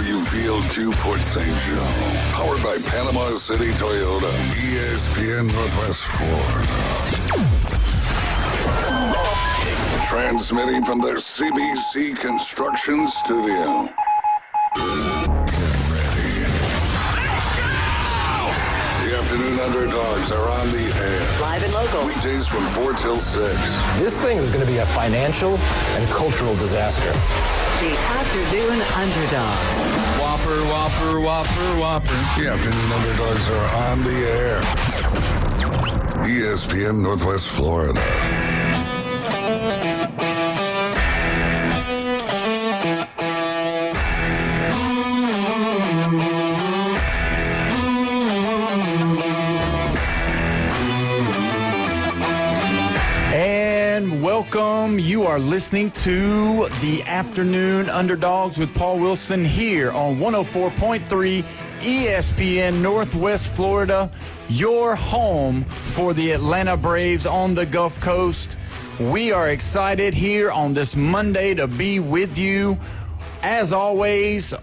WVLQ Port St. Joe. Powered by Panama City Toyota. ESPN Northwest Florida. Transmitting from the CBC Construction Studio. The Afternoon Underdogs are on the air. Live and local. Weekdays from 4 till 6. This thing is going to be a financial and cultural disaster. The Afternoon Underdogs. Whopper, whopper, whopper, whopper. The Afternoon Underdogs are on the air. ESPN Northwest Florida. Welcome. You are listening to the Afternoon Underdogs with Paul Wilson here on 104.3 ESPN Northwest Florida, your home for the Atlanta Braves on the Gulf Coast. We are excited here on this Monday to be with you. As always,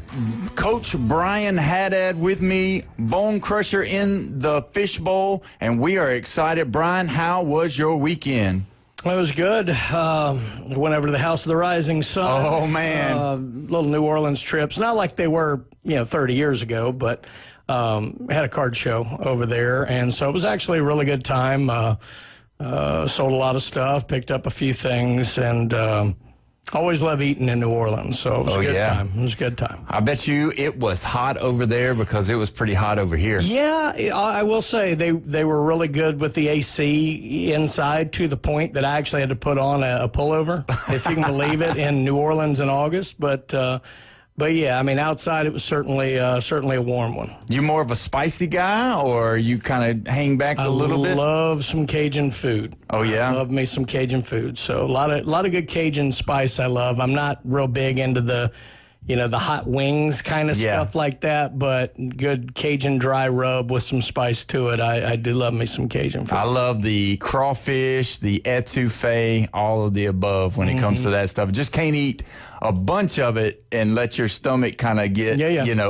Coach Brian Haddad with me, Bone Crusher in the fishbowl, and we are excited. Brian, how was your weekend? It was good. Went over to the House of the Rising Sun. Oh, man. Little New Orleans trips. Not like they were, 30 years ago, but had a card show over there. And so it was actually a really good time. Sold a lot of stuff, picked up a few things, and always love eating in New Orleans. So it was a good time. It was a good time. I bet you it was hot over there because it was pretty hot over here. Yeah, I will say they were really good with the AC inside to the point that I actually had to put on a pullover, if you can believe it, in New Orleans in August. But yeah, I mean, outside it was certainly a warm one. You more of a spicy guy, or you kind of hang back a little bit? I love some Cajun food. Oh yeah, I love me some Cajun food. So a lot of good Cajun spice I love. I'm not real big into the hot wings kind of stuff like that, but good Cajun dry rub with some spice to it. I do love me some Cajun food. I love the crawfish, the etouffee, all of the above when it comes to that stuff. Just can't eat a bunch of it and let your stomach kind of get,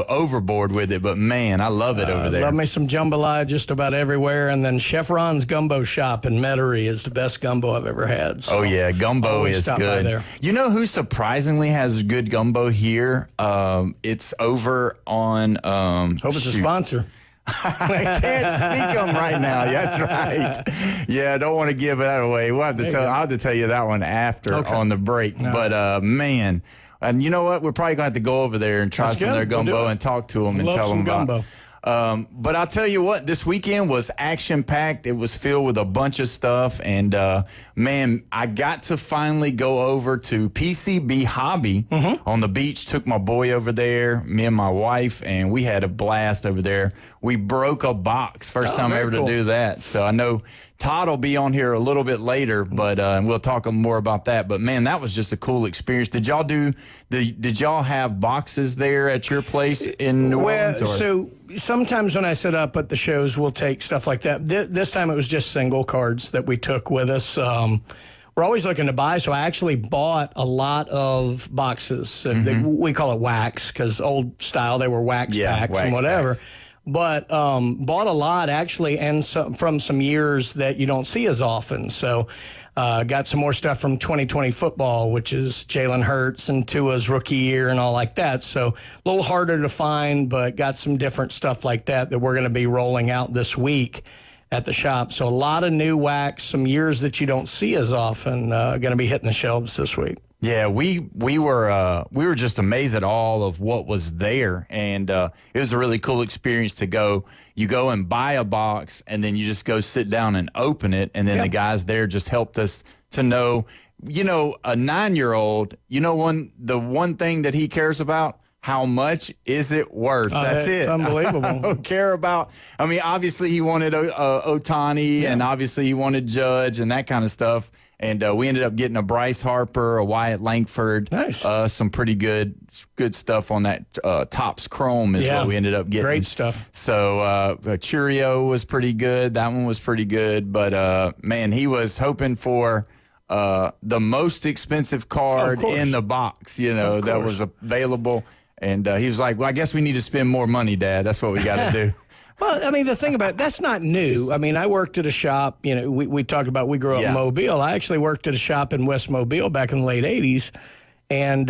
overboard with it. But, man, I love it over there. Love me some jambalaya just about everywhere. And then Chef Ron's Gumbo Shop in Metairie is the best gumbo I've ever had. So gumbo is good. There. You know who surprisingly has good gumbo here? It's over on... Hope it's a sponsor. I can't speak them right now. That's right. Yeah, I don't want to give that away. I'll have to tell you that one after on the break. No. But, man, and you know what? We're probably going to have to go over there and try some of their gumbo and talk to them and tell them about gumbo. But I'll tell you what, this weekend was action-packed. It was filled with a bunch of stuff. And, man, I got to finally go over to PCB Hobby on the beach. Took my boy over there, me and my wife, and we had a blast over there. We broke a box. First time ever to do that. So I know Todd will be on here a little bit later, but we'll talk more about that. But, man, that was just a cool experience. Did y'all have boxes there at your place in New Orleans? Or? So sometimes when I set up at the shows, we'll take stuff like that. This time it was just single cards that we took with us. We're always looking to buy, so I actually bought a lot of boxes. We call it wax because old style, they were wax packs and whatever. Packs. But bought a lot, actually, and from some years that you don't see as often. So got some more stuff from 2020 football, which is Jalen Hurts and Tua's rookie year and all like that. So a little harder to find, but got some different stuff like that we're going to be rolling out this week at the shop. So a lot of new wax, some years that you don't see as often, going to be hitting the shelves this week. Yeah, we were just amazed at all of what was there, and it was a really cool experience to go. You go and buy a box, and then you just go sit down and open it, and then the guys there just helped us to know, a 9-year-old, the one thing that he cares about, how much is it worth? That's it. It's unbelievable. I don't care about, obviously he wanted Ohtani, and obviously he wanted Judge and that kind of stuff. And we ended up getting a Bryce Harper, a Wyatt Langford, some pretty good stuff on that Topps Chrome is what we ended up getting. Great stuff. So Churio was pretty good. That one was pretty good. But, man, he was hoping for the most expensive card in the box, that was available. And he was like, well, I guess we need to spend more money, Dad. That's what we got to do. Well, I mean, the thing about it, that's not new. I mean, I worked at a shop, we talked about we grew up in Mobile. I actually worked at a shop in West Mobile back in the late 80s. And,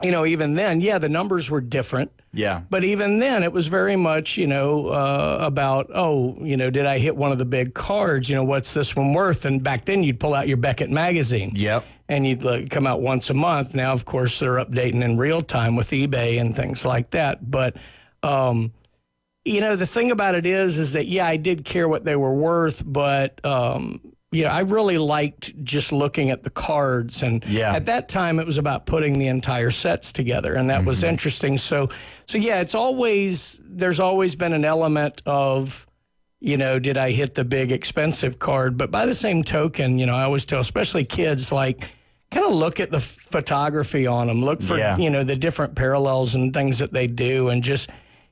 even then, the numbers were different. Yeah. But even then, it was very much, about, did I hit one of the big cards? What's this one worth? And back then, you'd pull out your Beckett magazine. Yep. And you'd come out once a month. Now, of course, they're updating in real time with eBay and things like that. But, the thing about it is that, I did care what they were worth, but, I really liked just looking at the cards. And at that time, it was about putting the entire sets together, and that was interesting. So there's always been an element of, did I hit the big expensive card? But by the same token, I always tell, especially kids, like, kind of look at the photography on them, look for, the different parallels and things that they do, and just,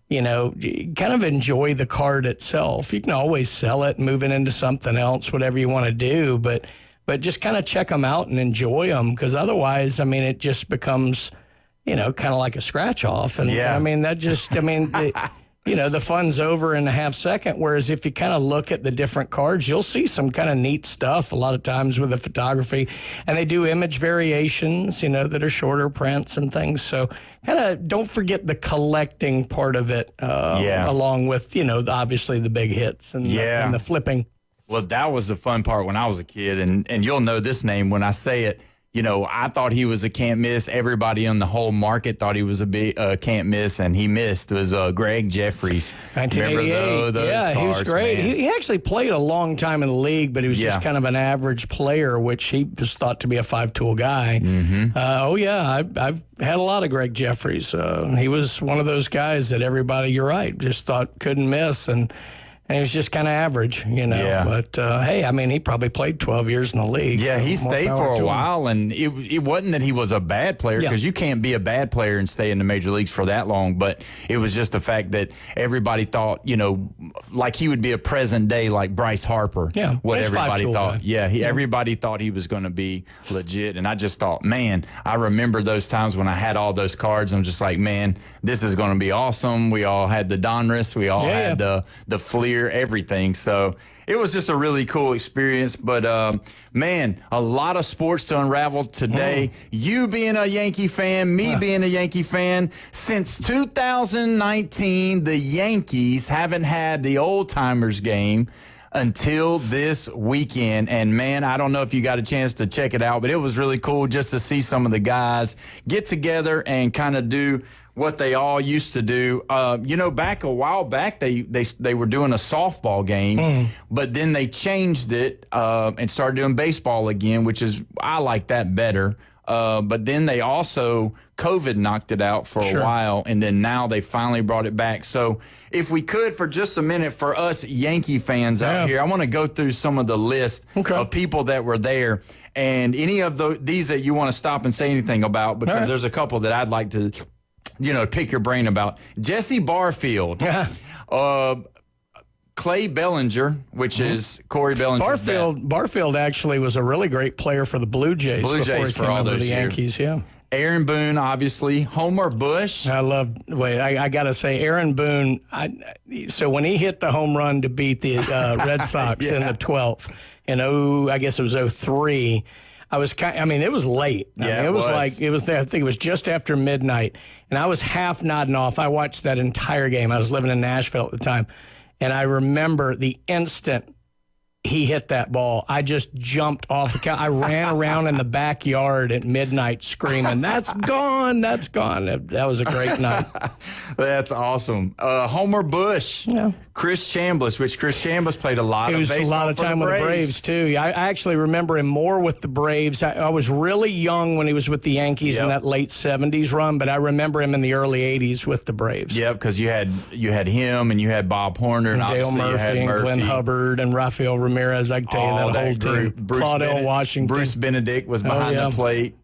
kind of enjoy the card itself. You can always sell it, move it into something else, whatever you want to do, but just kind of check them out and enjoy them, because otherwise, I mean, it just becomes, kind of like a scratch off. And I mean, the fun's over in a half second. Whereas if you kind of look at the different cards, you'll see some kind of neat stuff a lot of times with the photography. And they do image variations, that are shorter prints and things. So kind of don't forget the collecting part of it, along with, obviously the big hits and the flipping. Well, that was the fun part when I was a kid. And you'll know this name when I say it. I thought he was a can't miss. Everybody on the whole market thought he was a big can't miss, and he missed. It was Greg Jeffries. 1988. Those cards, he was great. He actually played a long time in the league, but he was just kind of an average player, which he was thought to be a five-tool guy. Mm-hmm. I've had a lot of Greg Jeffries. He was one of those guys that everybody, you're right, just thought couldn't miss, and he was just kind of average, Yeah. But, hey, I mean, he probably played 12 years in the league. Yeah, he stayed for a while, and it wasn't that he was a bad player, because you can't be a bad player and stay in the major leagues for that long, but it was just the fact that everybody thought, like he would be a present day like Bryce Harper. Yeah, what everybody thought. Guy. Yeah, everybody thought he was going to be legit, and I just thought, man, I remember those times when I had all those cards. I'm just like, man, this is going to be awesome. We all had the Donruss. We all had the Fleer. Everything. So it was just a really cool experience. But, man, a lot of sports to unravel today. You being a Yankee fan, me being a Yankee fan. Since 2019, the Yankees haven't had the old-timers game until this weekend. And, man, I don't know if you got a chance to check it out, but it was really cool just to see some of the guys get together and kind of do what they all used to do. Back a while back, they were doing a softball game, but then they changed it and started doing baseball again, which is, I like that better. But then they also, COVID knocked it out for a while, and then now they finally brought it back. So if we could, for just a minute, for us Yankee fans out here, I want to go through some of the list of people that were there, and any of these that you want to stop and say anything about, because there's a couple that I'd like to pick your brain about. Jesse Barfield, Clay Bellinger, which is Corey Bellinger. Barfield actually was a really great player for the Blue Jays before he came over to the Yankees. Yeah. Aaron Boone, obviously. Homer Bush. I got to say, Aaron Boone, so when he hit the home run to beat the Red Sox in the 12th, I guess it was 03, it was late. It was I think it was just after midnight, and I was half nodding off. I watched that entire game. I was living in Nashville at the time, and I remember the instant he hit that ball, I just jumped off the couch. I ran around in the backyard at midnight screaming, "That's gone! That's gone!" That was a great night. That's awesome. Homer Bush, Chris Chambliss, which Chris Chambliss played a lot of baseball. A lot of time with the Braves too. I actually remember him more with the Braves. I was really young when he was with the Yankees in that late '70s run, but I remember him in the early '80s with the Braves. Yeah, because you had him and you had Bob Horner and Dale Murphy and Glenn Hubbard and Rafael Ramirez. I can tell you that whole team. Claudel Washington. Bruce Benedict was behind the plate.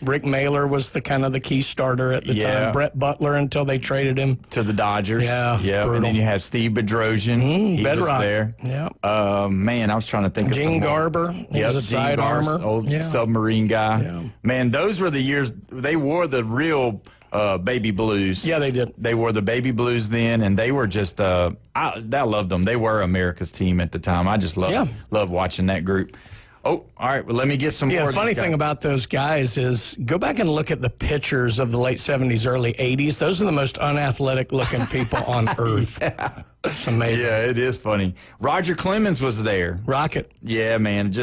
Rick Mailer was the key starter at the time. Brett Butler until they traded him to the Dodgers. Yeah. And then you had Steve Bedrosian. He Bedrock. was there. Yeah. Man, I was trying to think of Gene Garber. He was a side armor. Old submarine guy. Yeah. Man, those were the years they wore the real baby blues. Yeah, they did. They wore the baby blues then, and they were just I loved them. They were America's team at the time. I just love watching that group. Oh, all right. Well, let me get some more. Yeah, the funny thing about those guys is go back and look at the pictures of the late 70s, early 80s. Those are the most unathletic looking people on earth. Yeah. It's amazing. Yeah, it is funny. Roger Clemens was there. Rocket. Yeah, man.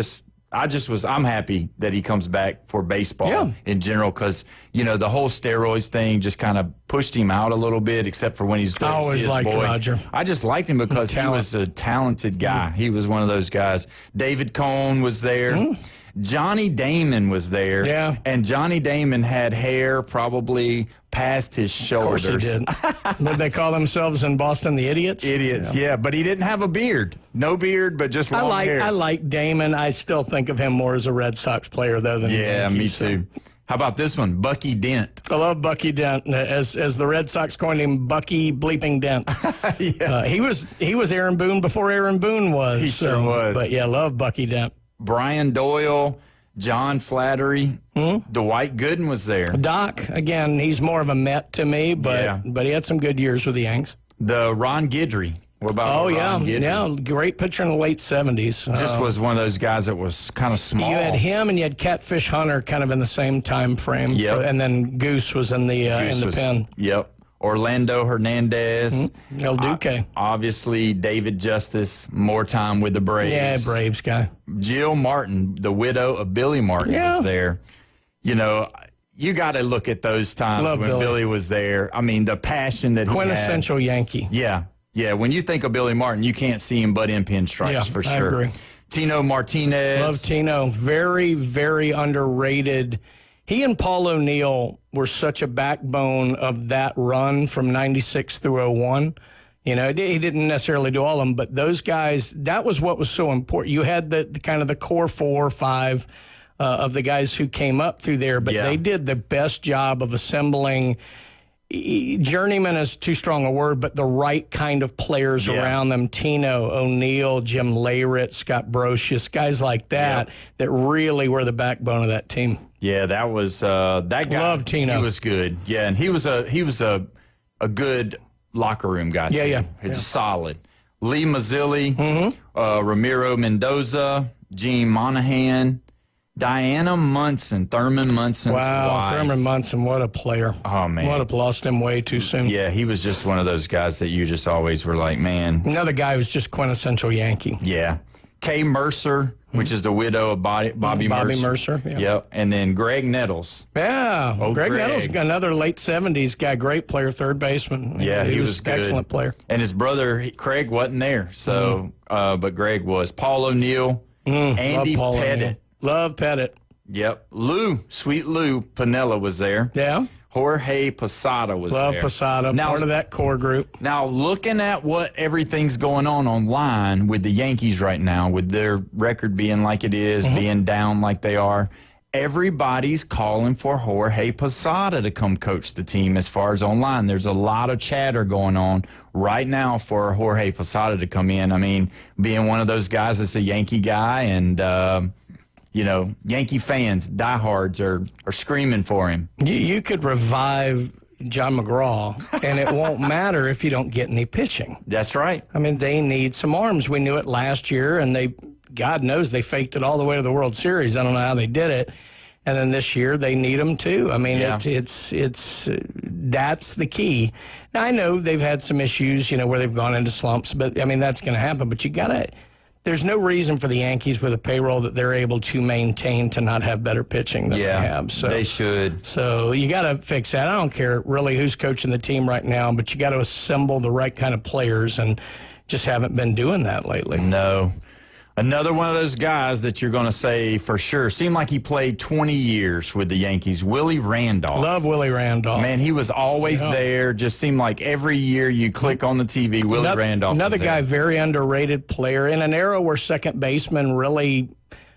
I'm happy that he comes back for baseball in general because, the whole steroids thing just kind of pushed him out a little bit, except for when he's I always liked Roger. I just liked him because he was a talented guy. He was one of those guys. David Cohn was there. Johnny Damon was there. Yeah. And Johnny Damon had hair probably past his shoulders. Of course he did. Did they call themselves in Boston the Idiots? Idiots, yeah. But he didn't have a beard. No beard, but just long hair. I like Damon. I still think of him more as a Red Sox player, though, than me too. How about this one? Bucky Dent. I love Bucky Dent. As the Red Sox coined him, Bucky Bleeping Dent. He was Aaron Boone before Aaron Boone was. He sure was. But, yeah, love Bucky Dent. Brian Doyle, John Flattery, Dwight Gooden was there. Doc, again, he's more of a Met to me, but he had some good years with the Yanks. The Ron Guidry. What about Ron Guidry? Yeah, great pitcher in the late 70s. Just was one of those guys that was kind of small. You had him and you had Catfish Hunter kind of in the same time frame. Yep. And then Goose was in the pen. Yep. Orlando Hernandez. El Duque. Obviously, David Justice, more time with the Braves. Yeah, Braves guy. Jill Martin, the widow of Billy Martin, was there. You got to look at those times when Billy was there. I mean, the passion that he had. Quintessential Yankee. Yeah. Yeah, when you think of Billy Martin, you can't see him but in pinstripes for sure. I agree. Tino Martinez. Love Tino. Very, very underrated. He and Paul O'Neill were such a backbone of that run from 96 through 01. He didn't necessarily do all of them, but those guys, that was what was so important. You had the kind of the core 4 or 5 of the guys who came up through there, but they did the best job of assembling. Journeyman is too strong a word, but the right kind of players around them. Tino, O'Neill, Jim Leyrit, Scott Brocious, guys like that that really were the backbone of that team. Yeah, that was that guy. Love Tino. He was good. Yeah, and he was a good locker room guy too. Yeah. It's solid. Lee Mazzilli, Ramiro Mendoza, Gene Monahan, Diana Munson, Thurman Munson's wife. Thurman Munson, what a player. Oh, man. Would have lost him way too soon. Yeah, he was just one of those guys that you just always were like, man. Another guy who's just quintessential Yankee. Yeah. Kay Mercer, which is the widow of Bobby Mercer. Bobby Mercer, yeah. Yep. And then Greg Nettles. Yeah. Greg Nettles, another late 70s guy, great player, third baseman. Yeah, he was good. Excellent player. And his brother, Craig, wasn't there. So, but Greg was. Paul O'Neill, Andy Pettit. Love Pettit. Yep. Sweet Lou Piniella was there. Yeah. Jorge Posada was there. Love Posada, part of that core group. Now, looking at what everything's going on online with the Yankees right now, with their record being like it is, being down like they are, everybody's calling for Jorge Posada to come coach the team as far as online. There's a lot of chatter going on right now for Jorge Posada to come in. I mean, being one of those guys that's a Yankee guy and Yankee fans, diehards, are screaming for him. You could revive John McGraw, and it won't matter if you don't get any pitching. That's right. I mean, they need some arms. We knew it last year, and God knows they faked it all the way to the World Series. I don't know how they did it. And then this year, they need them too. I mean, it's that's the key. Now, I know they've had some issues, where they've gone into slumps, but, I mean, that's going to happen. But you got to... There's no reason for the Yankees with a payroll that they're able to maintain to not have better pitching than they have. So they should. So you got to fix that. I don't care really who's coaching the team right now, but you got to assemble the right kind of players, and just haven't been doing that lately. No. Another one of those guys that you're going to say for sure. Seemed like he played 20 years with the Yankees. Willie Randolph. Love Willie Randolph. Man, he was always there. Just seemed like every year you click on the TV, Willie Randolph. Another guy, very underrated player in an era where second basemen really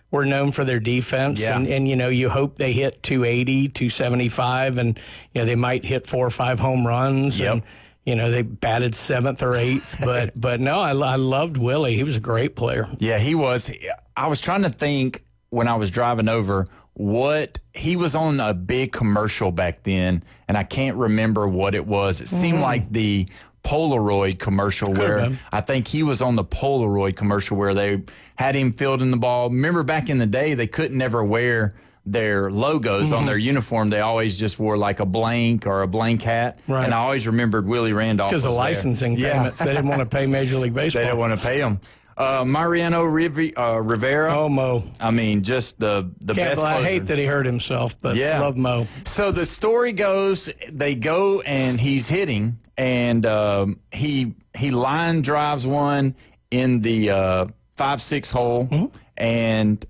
were known for their defense. Yeah. And you hope they hit 280, 275, and they might hit 4 or 5 home runs. Yep. And, they batted 7th or 8th, but no, I loved Willie. He was a great player. Yeah, he was. I was trying to think when I was driving over what he was on a big commercial back then, and I can't remember what it was. It seemed like the Polaroid commercial I think he was on the Polaroid commercial where they had him fielding the ball. Remember back in the day, they couldn't ever wear their logos on their uniform. They always just wore like a blank or a blank hat. Right. And I always remembered Willie Randolph. Because of licensing payments. They didn't want to pay Major League Baseball. They didn't want to pay him. Mariano Rivera. Oh, Mo. I mean, just the best closer. I hate that he hurt himself, but love Mo. So the story goes, they go and he's hitting, and he line drives one in the 5-6 hole, and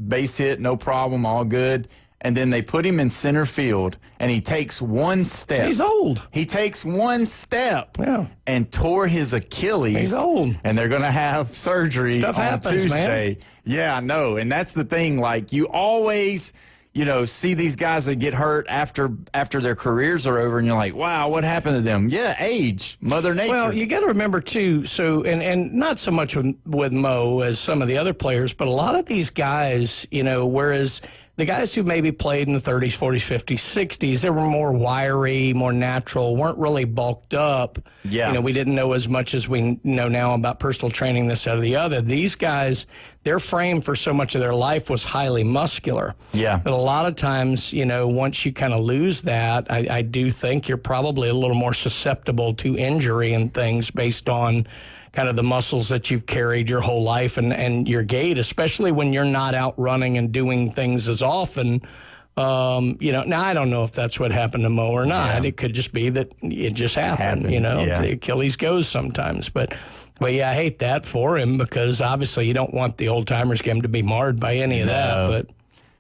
base hit, no problem, all good. And then they put him in center field, and he takes one step. He's old. He takes one step and tore his Achilles. He's old. And they're going to have surgery Stuff on happens, Tuesday. Man. Yeah, I know. And that's the thing. Like, you always, see these guys that get hurt after their careers are over, and you're like, wow, what happened to them? Yeah, age, Mother Nature. Well, you got to remember, too, so, and not so much with Mo as some of the other players, but a lot of these guys, whereas the guys who maybe played in the 30s, 40s, 50s, 60s, they were more wiry, more natural, weren't really bulked up. Yeah. We didn't know as much as we know now about personal training, this, that, or the other. These guys, their frame for so much of their life was highly muscular. Yeah. But a lot of times, once you kind of lose that, I do think you're probably a little more susceptible to injury and things based on kind of the muscles that you've carried your whole life and your gait, especially when you're not out running and doing things as often. Now I don't know if that's what happened to Mo or not. Yeah. It could just be that it just happened. The Achilles goes sometimes. But yeah, I hate that for him because obviously you don't want the old timers game to be marred by any of that. But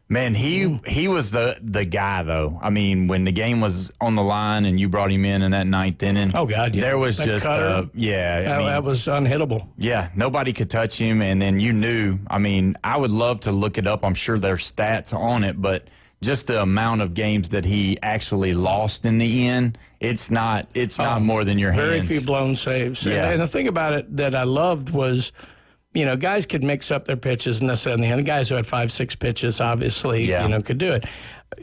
man, he was the guy, though. I mean, when the game was on the line and you brought him in that ninth inning, oh God, yeah. There was that just that was unhittable. Yeah, nobody could touch him, and then you knew. I mean, I would love to look it up. I'm sure there's stats on it, but just the amount of games that he actually lost in the end, it's not more than your hands. Very few blown saves. Yeah. And the thing about it that I loved was, guys could mix up their pitches and this and the other. The guys who had 5-6 pitches, obviously, could do it.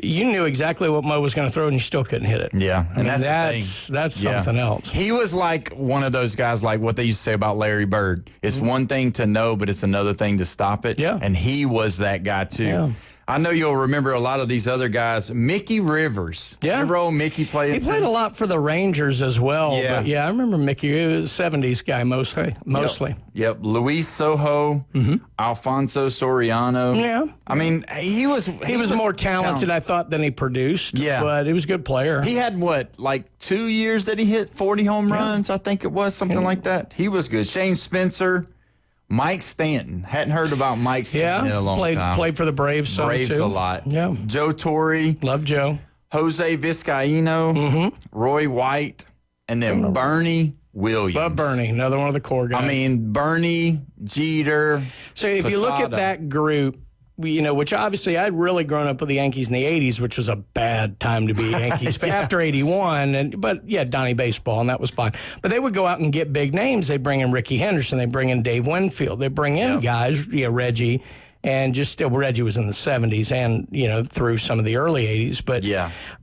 You knew exactly what Mo was going to throw, and you still couldn't hit it. Yeah, and that's something else. He was like one of those guys, like what they used to say about Larry Bird. It's one thing to know, but it's another thing to stop it. Yeah. And he was that guy, too. Yeah. I know you'll remember a lot of these other guys. Mickey Rivers. Yeah. Remember old Mickey playing? He played a lot for the Rangers as well. Yeah. But I remember Mickey. He was a 70s guy mostly. Yep. Luis Sojo, Alfonso Soriano. Yeah. I mean, he was more talented, I thought, than he produced. Yeah. But he was a good player. He had, 2 years that he hit 40 home runs, I think it was, something like that. He was good. Shane Spencer. Mike Stanton. Hadn't heard about Mike Stanton in a long time. Played for the Braves some Braves too. a lot. Yeah. Joe Torre. Love Joe. Jose Vizcaíno. Roy White. And then Bernie Williams. Love Bernie, another one of the core guys. I mean, Bernie, Jeter, So if you look at that group, which obviously I'd really grown up with the Yankees in the 80s, which was a bad time to be a Yankees fan after 81. But Donnie Baseball, and that was fine. But they would go out and get big names. They bring in Ricky Henderson. They bring in Dave Winfield. They bring in guys, Reggie, and Reggie was in the 70s and, through some of the early 80s.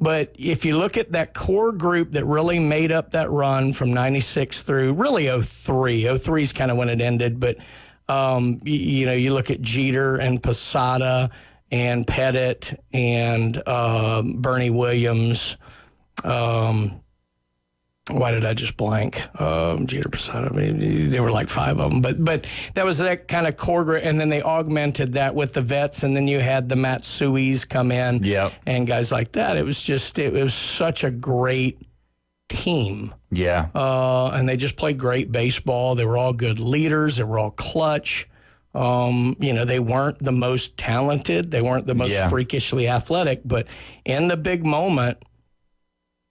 But if you look at that core group that really made up that run from 96 through really 03. 03 is kind of when it ended, but you look at Jeter and Posada and Pettit and Bernie Williams. Why did I just blank? Jeter, Posada. I mean, there were like 5 of them, but that was that kind of core group, and then they augmented that with the vets, and then you had the Matsuis come in, and guys like that. It was such a great team. Yeah. And they just played great baseball. They were all good leaders. They were all clutch. They weren't the most talented. They weren't the most freakishly athletic. But in the big moment,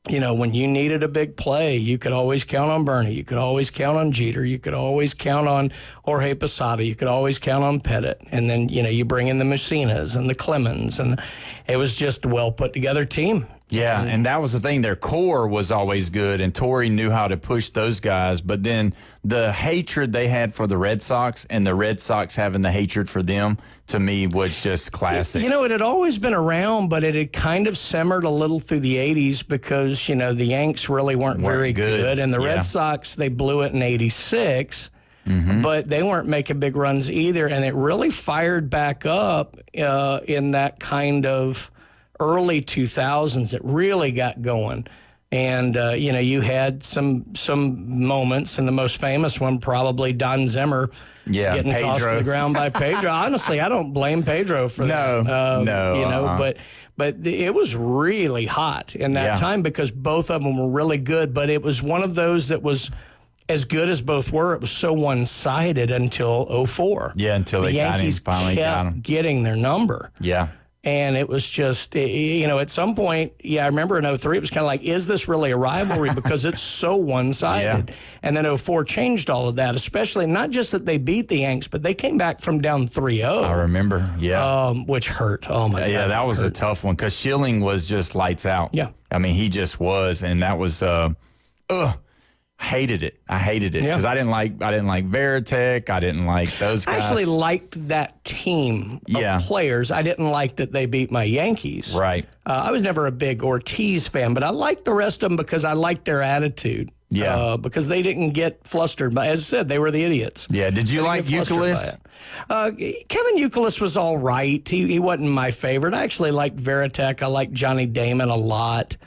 when you needed a big play, you could always count on Bernie. You could always count on Jeter. You could always count on Jorge Posada. You could always count on Pettit. And then, you bring in the Mussinas and the Clemens. And it was just a well put together team. Yeah, and that was the thing. Their core was always good, and Torrey knew how to push those guys. But then the hatred they had for the Red Sox and the Red Sox having the hatred for them, to me, was just classic. You know, it had always been around, but it had kind of simmered a little through the 80s because, you know, the Yanks really weren't very good. And the Red Sox, they blew it in 86. But they weren't making big runs either, and it really fired back up in that kind of early 2000s. It really got going, and you know, you had some moments, and the most famous one probably Don Zimmer getting tossed to the ground by Pedro. Honestly, I don't blame Pedro for that. No, you know, but it was really hot in that time because both of them were really good. But it was one of those that was, as good as both were, it was so one-sided until 04. Yeah, until the they Yankees finally got him. Getting their number. Yeah. And it was just, you know, at some point, I remember in 03, it was kind of like, is this really a rivalry? Because it's so one-sided. And then 04 changed all of that, especially not just that they beat the Yanks, but they came back from down 3-0. I remember, which hurt. Oh, my God. Yeah, that was a tough one because Schilling was just lights out. Yeah. I mean, he just was, and that was, hated it. I hated it because I didn't like Veritek. I didn't like those guys. I actually liked that team of players. I didn't like that they beat my Yankees. Right. I was never a big Ortiz fan, but I liked the rest of them because I liked their attitude. Yeah. Because they didn't get flustered. But as I said, they were the idiots. Yeah. Did you like Youkilis? Kevin Youkilis was all right. He wasn't my favorite. I actually liked Veritek. I liked Johnny Damon a lot.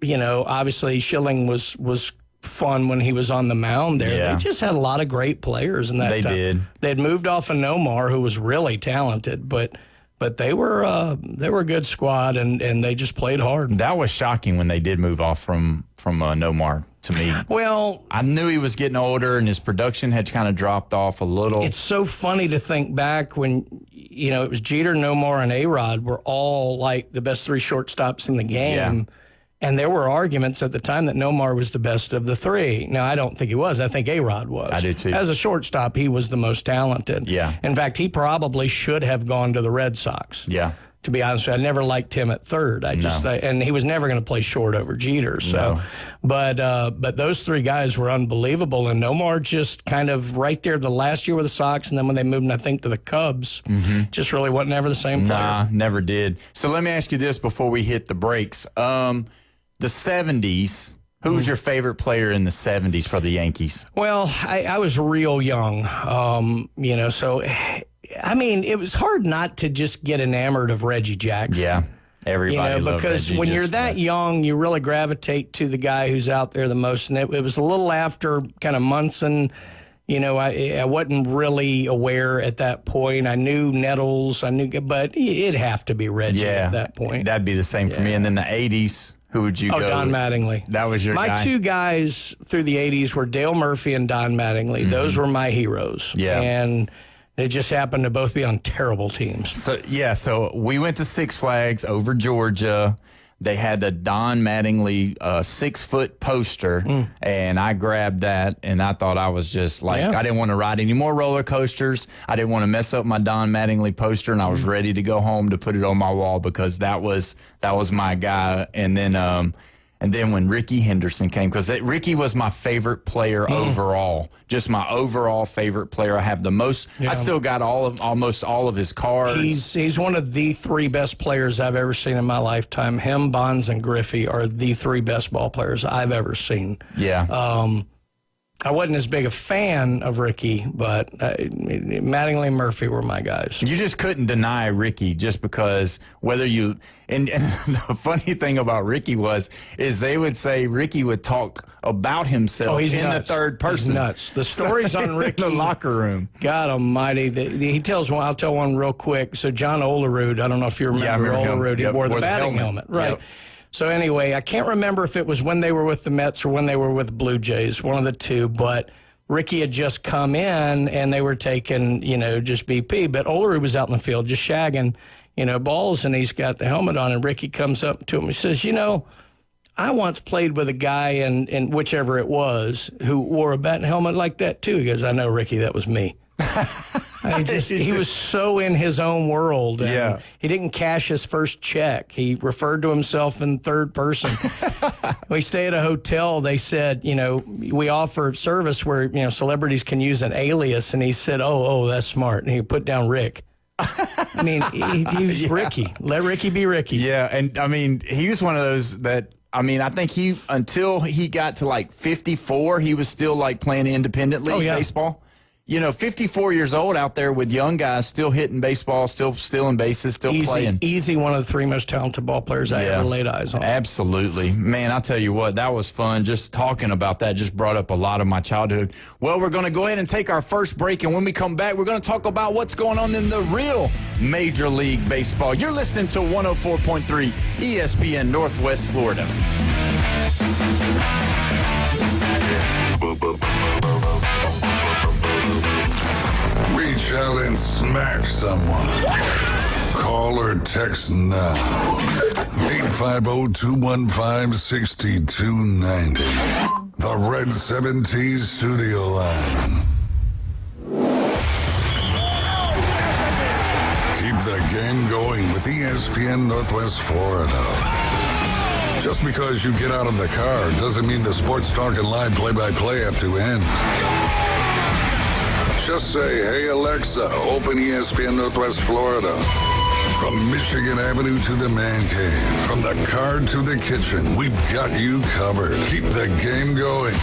You know, obviously Schilling was fun when he was on the mound there. Yeah. They just had a lot of great players in that time. They did. They'd moved off of Nomar, who was really talented, but they were a good squad, and they just played hard. That was shocking when they did move off from Nomar to me. Well, I knew he was getting older, and his production had kind of dropped off a little. It's so funny to think back when, you know, it was Jeter, Nomar, and A-Rod were all like the best three shortstops in the game. Yeah. And there were arguments at the time that Nomar was the best of the three. Now, I don't think he was. I think A-Rod was. I do, too. As a shortstop, he was the most talented. Yeah. In fact, he probably should have gone to the Red Sox. Yeah. To be honest with you, I never liked him at third. And he was never going to play short over Jeter. So, but those three guys were unbelievable. And Nomar just kind of right there the last year with the Sox, and then when they moved, I think, to the Cubs, just really wasn't ever the same player. Nah, never did. So let me ask you this before we hit the breaks. The 70s, who was your favorite player in the 70s for the Yankees? Well, I was real young, you know, so, I mean, it was hard not to just get enamored of Reggie Jackson. Yeah, everybody loved because Reggie. When you're that young, you really gravitate to the guy who's out there the most. And it was a little after kind of Munson. You know, I wasn't really aware at that point. I knew Nettles, but it'd have to be Reggie at that point. That'd be the same for me. And then the 80s. Who would you go? Don Mattingly. That was your guy? My two guys through the 80s were Dale Murphy and Don Mattingly. Those were my heroes. Yeah. And they just happened to both be on terrible teams. So we went to Six Flags over Georgia. They had the Don Mattingly 6-foot poster, and I grabbed that, and I thought I was just like, I didn't want to ride any more roller coasters. I didn't want to mess up my Don Mattingly poster, and I was ready to go home to put it on my wall because that was my guy. And then when Ricky Henderson came, because Ricky was my favorite player overall, just my overall favorite player. I have the most. I still got almost all of his cards. He's one of the three best players I've ever seen in my lifetime. Him, Bonds, and Griffey are the three best ball players I've ever seen. Yeah. I wasn't as big a fan of Ricky, but Mattingly and Murphy were my guys. You just couldn't deny Ricky just because whether you and the funny thing about Ricky is they would say Ricky would talk about himself in nuts. the third person. He's nuts. The stories on Ricky in the locker room. God Almighty! He tells one. I'll tell one real quick. So John Olerud, I don't know if you remember Olerud. He wore the batting helmet, right? Yep. So anyway, I can't remember if it was when they were with the Mets or when they were with the Blue Jays, one of the two, but Ricky had just come in and they were taking, just BP. But Olerud was out in the field just shagging, balls, and he's got the helmet on, and Ricky comes up to him and says, I once played with a guy in whichever it was who wore a bat and helmet like that too. He goes, I know, Ricky, that was me. I He was so in his own world. And Yeah. he didn't cash his first check. He referred to himself in third person. We stay at a hotel. They said, we offer service where, celebrities can use an alias. And he said, oh, that's smart. And he put down Rick. I mean, he was Ricky. Let Ricky be Ricky. Yeah, and I mean, he was one of those that, I think until he got to like 54, he was still like playing independently baseball. 54 years old out there with young guys still hitting baseball, still stealing bases, still playing. Easy, one of the three most talented ball players I ever laid eyes on. Absolutely. Man, I'll tell you what, that was fun. Just talking about that just brought up a lot of my childhood. Well, we're going to go ahead and take our first break, and when we come back, we're going to talk about what's going on in the real Major League Baseball. You're listening to 104.3 ESPN Northwest Florida. Reach out and smack someone. Call or text now. 850-215-6290. The Red 17 Studio Line. Keep the game going with ESPN Northwest Florida. Just because you get out of the car doesn't mean the sports talk and live play-by-play have to end. Just say, hey, Alexa, open ESPN Northwest Florida. From Michigan Avenue to the man cave, from the car to the kitchen, we've got you covered. Keep the game going.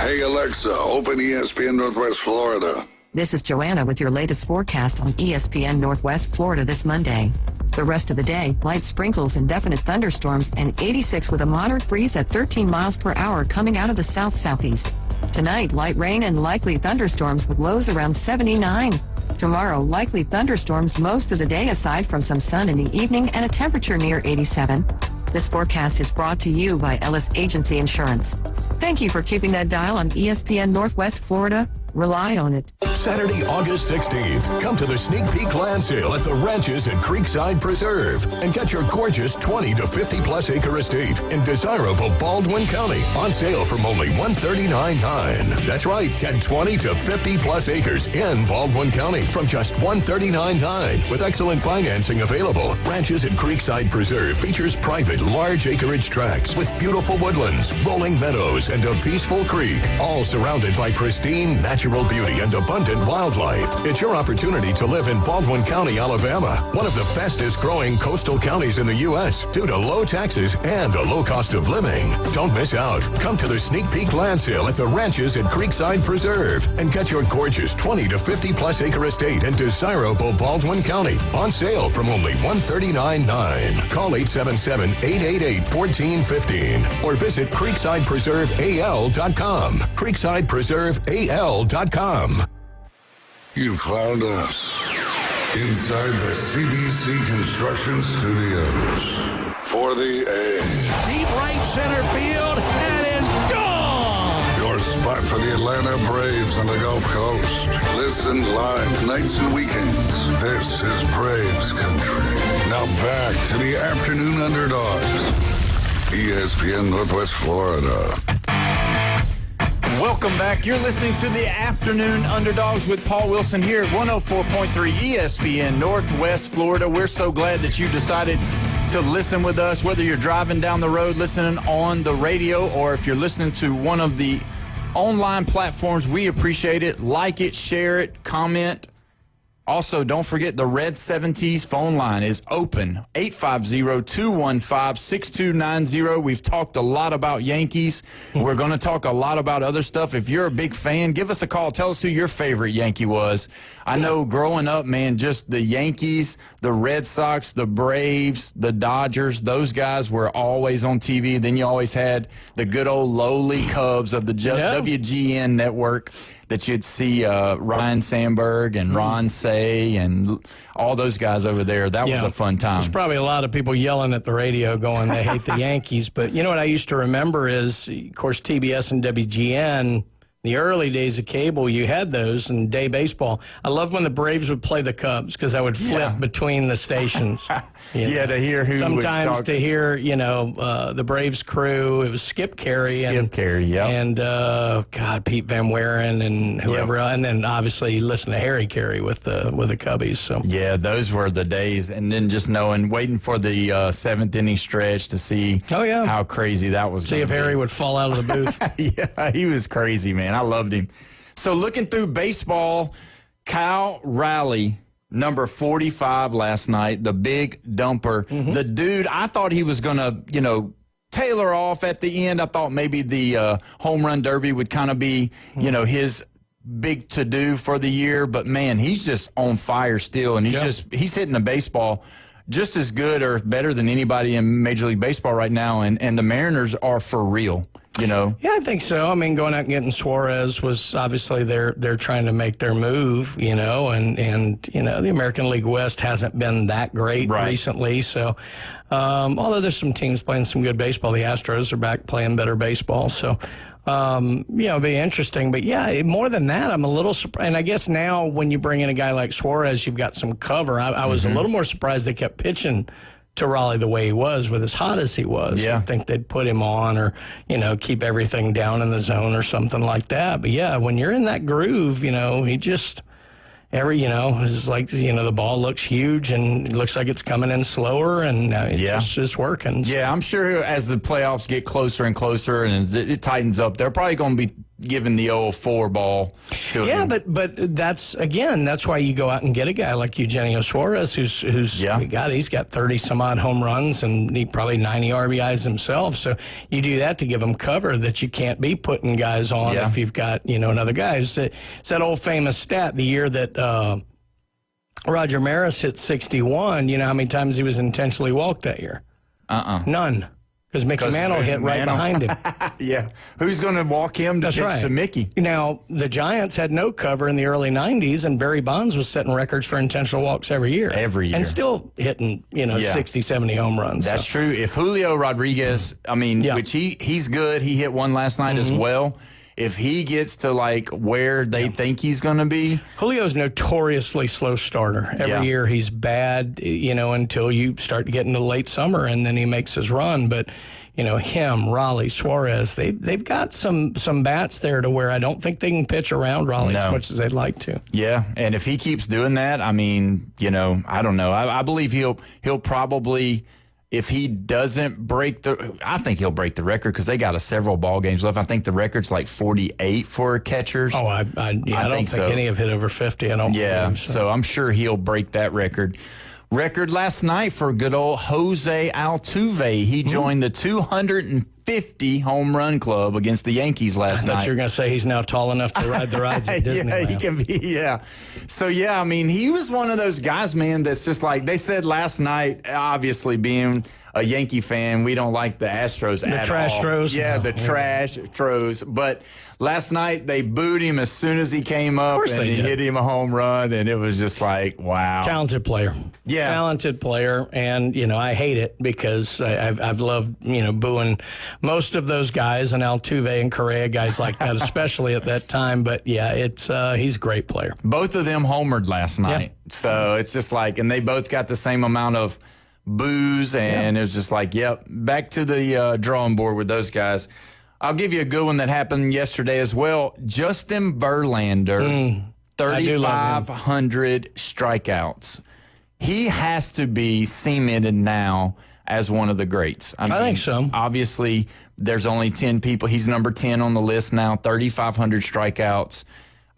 Hey, Alexa, open ESPN Northwest Florida. This is Joanna with your latest forecast on ESPN Northwest Florida this Monday. The rest of the day, light sprinkles and definite thunderstorms, and 86 with a moderate breeze at 13 miles per hour coming out of the south-southeast. Tonight, light rain and likely thunderstorms with lows around 79. Tomorrow, likely thunderstorms most of the day aside from some sun in the evening and a temperature near 87. This forecast is brought to you by Ellis Agency Insurance. Thank you for keeping that dial on ESPN Northwest Florida. Rely on it. Saturday, August 16th, come to the Sneak Peek Land Sale at the Ranches at Creekside Preserve and get your gorgeous 20 to 50 plus acre estate in desirable Baldwin County on sale from only $139.9. That's right, get 20 to 50 plus acres in Baldwin County from just $139.9 with excellent financing available. Ranches at Creekside Preserve features private large acreage tracts with beautiful woodlands, rolling meadows, and a peaceful creek, all surrounded by pristine natural beauty and abundant wildlife. It's your opportunity to live in Baldwin County, Alabama, one of the fastest growing coastal counties in the U.S. due to low taxes and a low cost of living. Don't miss out. Come to the Sneak Peek Land Sale at the Ranches at Creekside Preserve and get your gorgeous 20 to 50 plus acre estate in desirable Baldwin County on sale from only $139.9. Call 877-888-1415 or visit creeksidepreserveal.com. creeksidepreserveal.com. You found us inside the CBC Construction Studios for the A. Deep right center field, and is gone! Your spot for the Atlanta Braves on the Gulf Coast. Listen live nights and weekends. This is Braves Country. Now back to the Afternoon Underdogs. ESPN Northwest Florida. Welcome back. You're listening to the Afternoon Underdogs with Paul Wilson here at 104.3 ESPN Northwest Florida. We're so glad that you decided to listen with us, whether you're driving down the road, listening on the radio, or if you're listening to one of the online platforms. We appreciate it. Like it, share it, comment. Also, don't forget the Red 70s phone line is open, 850-215-6290. We've talked a lot about Yankees. We're going to talk a lot about other stuff. If you're a big fan, give us a call. Tell us who your favorite Yankee was. I know growing up, man, just the Yankees, the Red Sox, the Braves, the Dodgers, those guys were always on TV. Then you always had the good old lowly Cubs of the WGN network that you'd see Ryan Sandberg and Ron Say and all those guys over there. That was a fun time. There's probably a lot of people yelling at the radio going, they hate the Yankees. But you know what I used to remember is, of course, TBS and WGN the early days of cable, you had those and day baseball. I love when the Braves would play the Cubs because I would flip between the stations. To hear who sometimes would talk. to hear, the Braves crew. It was Skip Carey. Skip Carey, yep. And, Pete Van Weren and whoever else. And then obviously listen to Harry Carey with the Cubbies. So. Yeah, those were the days. And then just waiting for the seventh inning stretch to see how crazy that was. See if Harry would fall out of the booth. Yeah, he was crazy, man. I loved him. So looking through baseball, Kyle Riley, number 45 last night, the big dumper. The dude, I thought he was going to, tailor off at the end. I thought maybe the home run derby would kind of be, his big to-do for the year. But, man, he's just on fire still, and he's hitting the baseball just as good or better than anybody in Major League Baseball right now, and the Mariners are for real. Yeah, I think so. I mean, going out and getting Suarez was obviously they're trying to make their move, and the American League West hasn't been that great recently. So, although there's some teams playing some good baseball, the Astros are back playing better baseball. So, it'll be interesting. But yeah, more than that, I'm a little surprised. And I guess now when you bring in a guy like Suarez, you've got some cover. I was a little more surprised they kept pitching to Raleigh the way he was, with as hot as he was. Yeah. I think they'd put him on or, keep everything down in the zone or something like that. But yeah, when you're in that groove, he just it's like, the ball looks huge and it looks like it's coming in slower and it's working. So. Yeah, I'm sure as the playoffs get closer and closer and it tightens up, they're probably going to be giving the old 4 ball to him. Yeah, but that's why you go out and get a guy like Eugenio Suarez, who's he's got 30 some odd home runs and he probably 90 RBIs himself. So you do that to give him cover that you can't be putting guys on if you've got another guy. It's that old famous stat, the year that Roger Maris hit 61. You know how many times he was intentionally walked that year? None. Because Mickey Mantle hit right behind him. Yeah. Who's going to walk him to pitch to Mickey? Now, the Giants had no cover in the early 90s, and Barry Bonds was setting records for intentional walks every year. And still hitting, 60, 70 home runs. That's true. If Julio Rodriguez, which he's good. He hit one last night as well. If he gets to where they think he's going to be. Julio's notoriously slow starter. Every year he's bad, until you start getting to late summer and then he makes his run. But, him, Raleigh, Suarez, they've got some bats there to where I don't think they can pitch around Raleigh as much as they'd like to. Yeah, and if he keeps doing that, I don't know. I believe he'll probably. If he doesn't I think he'll break the record because they got several ball games left. I think the record's 48 for catchers. Oh, I don't think so. Any have hit over 50. I don't. Yeah, so I'm sure he'll break that record. Record last night for good old Jose Altuve. He joined the 250 home run club against the Yankees last night. I thought you were going to say he's now tall enough to ride the rides at Disneyland. Yeah, he can be, yeah. So, yeah, he was one of those guys, man, that's just they said last night, obviously being a Yankee fan, we don't like the Astros at all. The trash throws? Yeah, the trash throws. But last night, they booed him as soon as he came up, and he hit him a home run, and it was just wow. Talented player. Yeah. Talented player, and, I hate it because I've loved, booing most of those guys, and Altuve and Correa, guys like that, especially at that time. But, yeah, he's a great player. Both of them homered last night. Yeah. So it's just and they both got the same amount of boos, and it was just back to the drawing board with those guys. I'll give you a good one that happened yesterday as well. Justin Verlander, 3,500 strikeouts. He has to be cemented now as one of the greats. I think so. Obviously, there's only 10 people. He's number 10 on the list now, 3,500 strikeouts.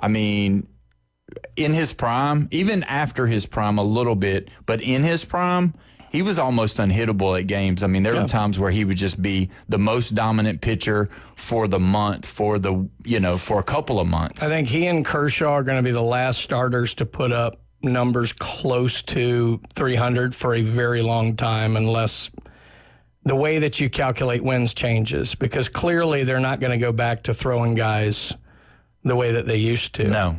In his prime, even after his prime a little bit, but in his prime, he was almost unhittable at games. There were times where he would just be the most dominant pitcher for the month, for a couple of months. I think he and Kershaw are going to be the last starters to put up numbers close to 300 for a very long time, unless the way that you calculate wins changes, because clearly they're not going to go back to throwing guys the way that they used to. No.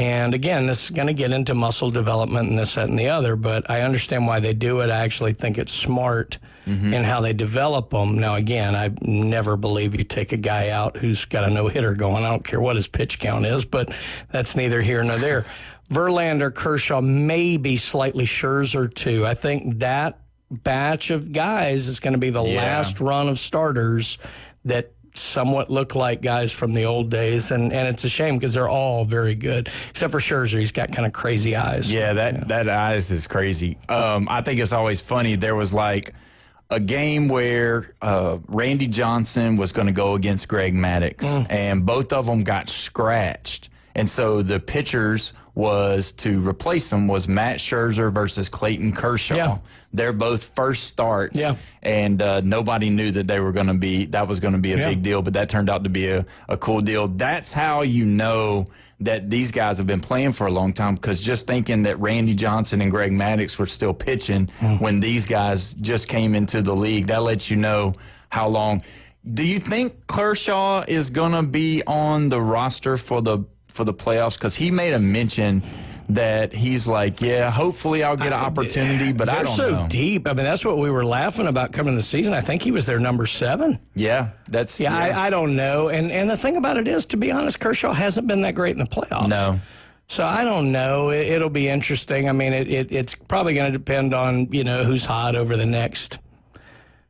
And again, this is going to get into muscle development and this, that, and the other, but I understand why they do it. I actually think it's smart in how they develop them. Now, again, I never believe you take a guy out who's got a no-hitter going. I don't care what his pitch count is, but that's neither here nor there. Verlander, Kershaw, maybe slightly Scherzer, too. I think that batch of guys is going to be the last run of starters that somewhat look like guys from the old days, and it's a shame because they're all very good, except for Scherzer. He's got kind of crazy eyes. Yeah, that eyes is crazy. I think it's always funny. There was like a game where Randy Johnson was going to go against Greg Maddux, and both of them got scratched. And so the pitchers was to replace them was Matt Scherzer versus Clayton Kershaw. Yeah. They're both first starts. Yeah. And nobody knew that that was going to be a big deal, but that turned out to be a cool deal. That's how you know that these guys have been playing for a long time, because just thinking that Randy Johnson and Greg Maddux were still pitching when these guys just came into the league, that lets you know how long. Do you think Kershaw is going to be on the roster for the playoffs? Because he made a mention that he's like, yeah, hopefully I'll get an opportunity, but I don't know. They're so deep. I mean, that's what we were laughing about coming the season. I think he was their number 7. Yeah, that's I don't know. And the thing about it is, to be honest, Kershaw hasn't been that great in the playoffs. No. So I don't know. It'll be interesting. I mean, it's probably going to depend on, who's hot over the next,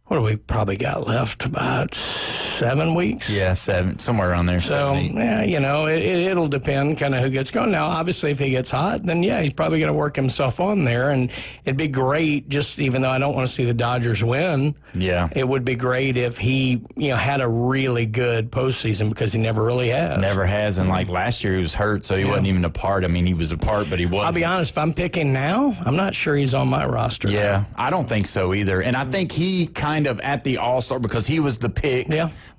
what do we probably got left? About 7 weeks? Yeah, 7, somewhere around there. So, 7, 8. yeah, it'll depend kind of who gets going. Now, obviously, if he gets hot, then, yeah, he's probably going to work himself on there. And it'd be great, just even though I don't want to see the Dodgers win, it would be great if he, had a really good postseason, because he never really has. Never has. And like last year, he was hurt, so he wasn't even a part. I mean, he was a part, but he wasn't. I'll be honest, if I'm picking now, I'm not sure he's on my roster. Yeah, I don't think so either. And I think he kind of at the All-Star, because he was the pick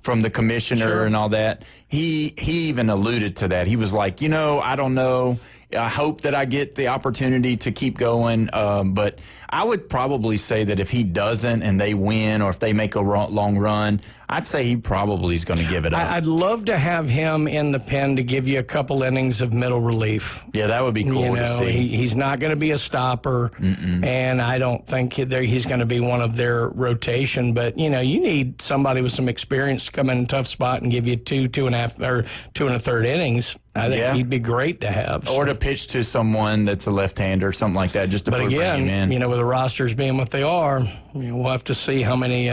from the commissioner and all that, he even alluded to that. He was like, I don't know. I hope that I get the opportunity to keep going. But I would probably say that if he doesn't and they win, or if they make a long run, I'd say he probably is going to give it up. I'd love to have him in the pen to give you a couple innings of middle relief. Yeah, that would be cool to see. He's not going to be a stopper, and I don't think he's going to be one of their rotation. But, you need somebody with some experience to come in a tough spot and give you 2.5, or 2 1/3 innings. I think he'd be great to have. Or to pitch to someone that's a left-hander or something like that, just to bring him in. With the rosters being what they are, we'll have to see how many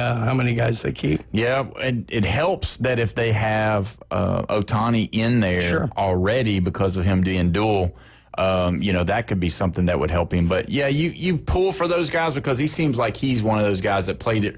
guys they keep. Yeah, and it helps that if they have Ohtani in there already because of him being dual, that could be something that would help him. But, yeah, you pull for those guys, because he seems like he's one of those guys that played it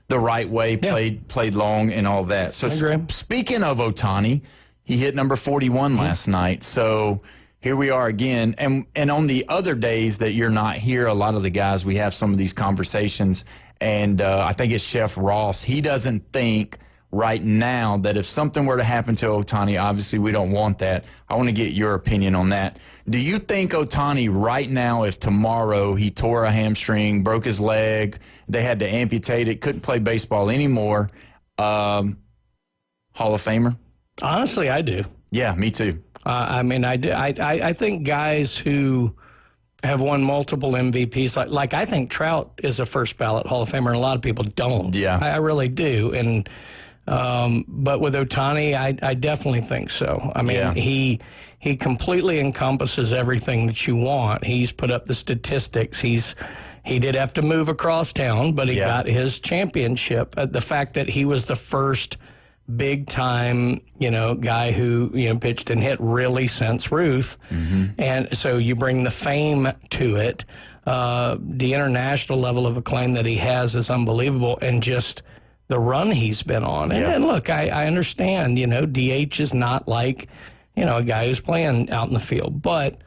the right way, played long and all that. So speaking of Ohtani, he hit number 41 last night. So here we are again. And on the other days that you're not here, a lot of the guys, we have some of these conversations. And I think it's Chef Ross. He doesn't think right now that if something were to happen to Ohtani, obviously we don't want that. I want to get your opinion on that. Do you think Ohtani right now, if tomorrow he tore a hamstring, broke his leg, they had to amputate it, couldn't play baseball anymore, Hall of Famer? Honestly, I do. Yeah, me too. I do. I think guys who have won multiple MVPs, like I think Trout is a first ballot Hall of Famer, and a lot of people don't. Yeah, I really do. And but with Ohtani, I definitely think so. I mean, he completely encompasses everything that you want. He's put up the statistics. He did have to move across town, but he got his championship. The fact that he was the first big time, guy who, pitched and hit really since Ruth. And so you bring the fame to it. The international level of acclaim that he has is unbelievable, and just the run he's been on. And look, I understand, DH is not like, a guy who's playing out in the field, but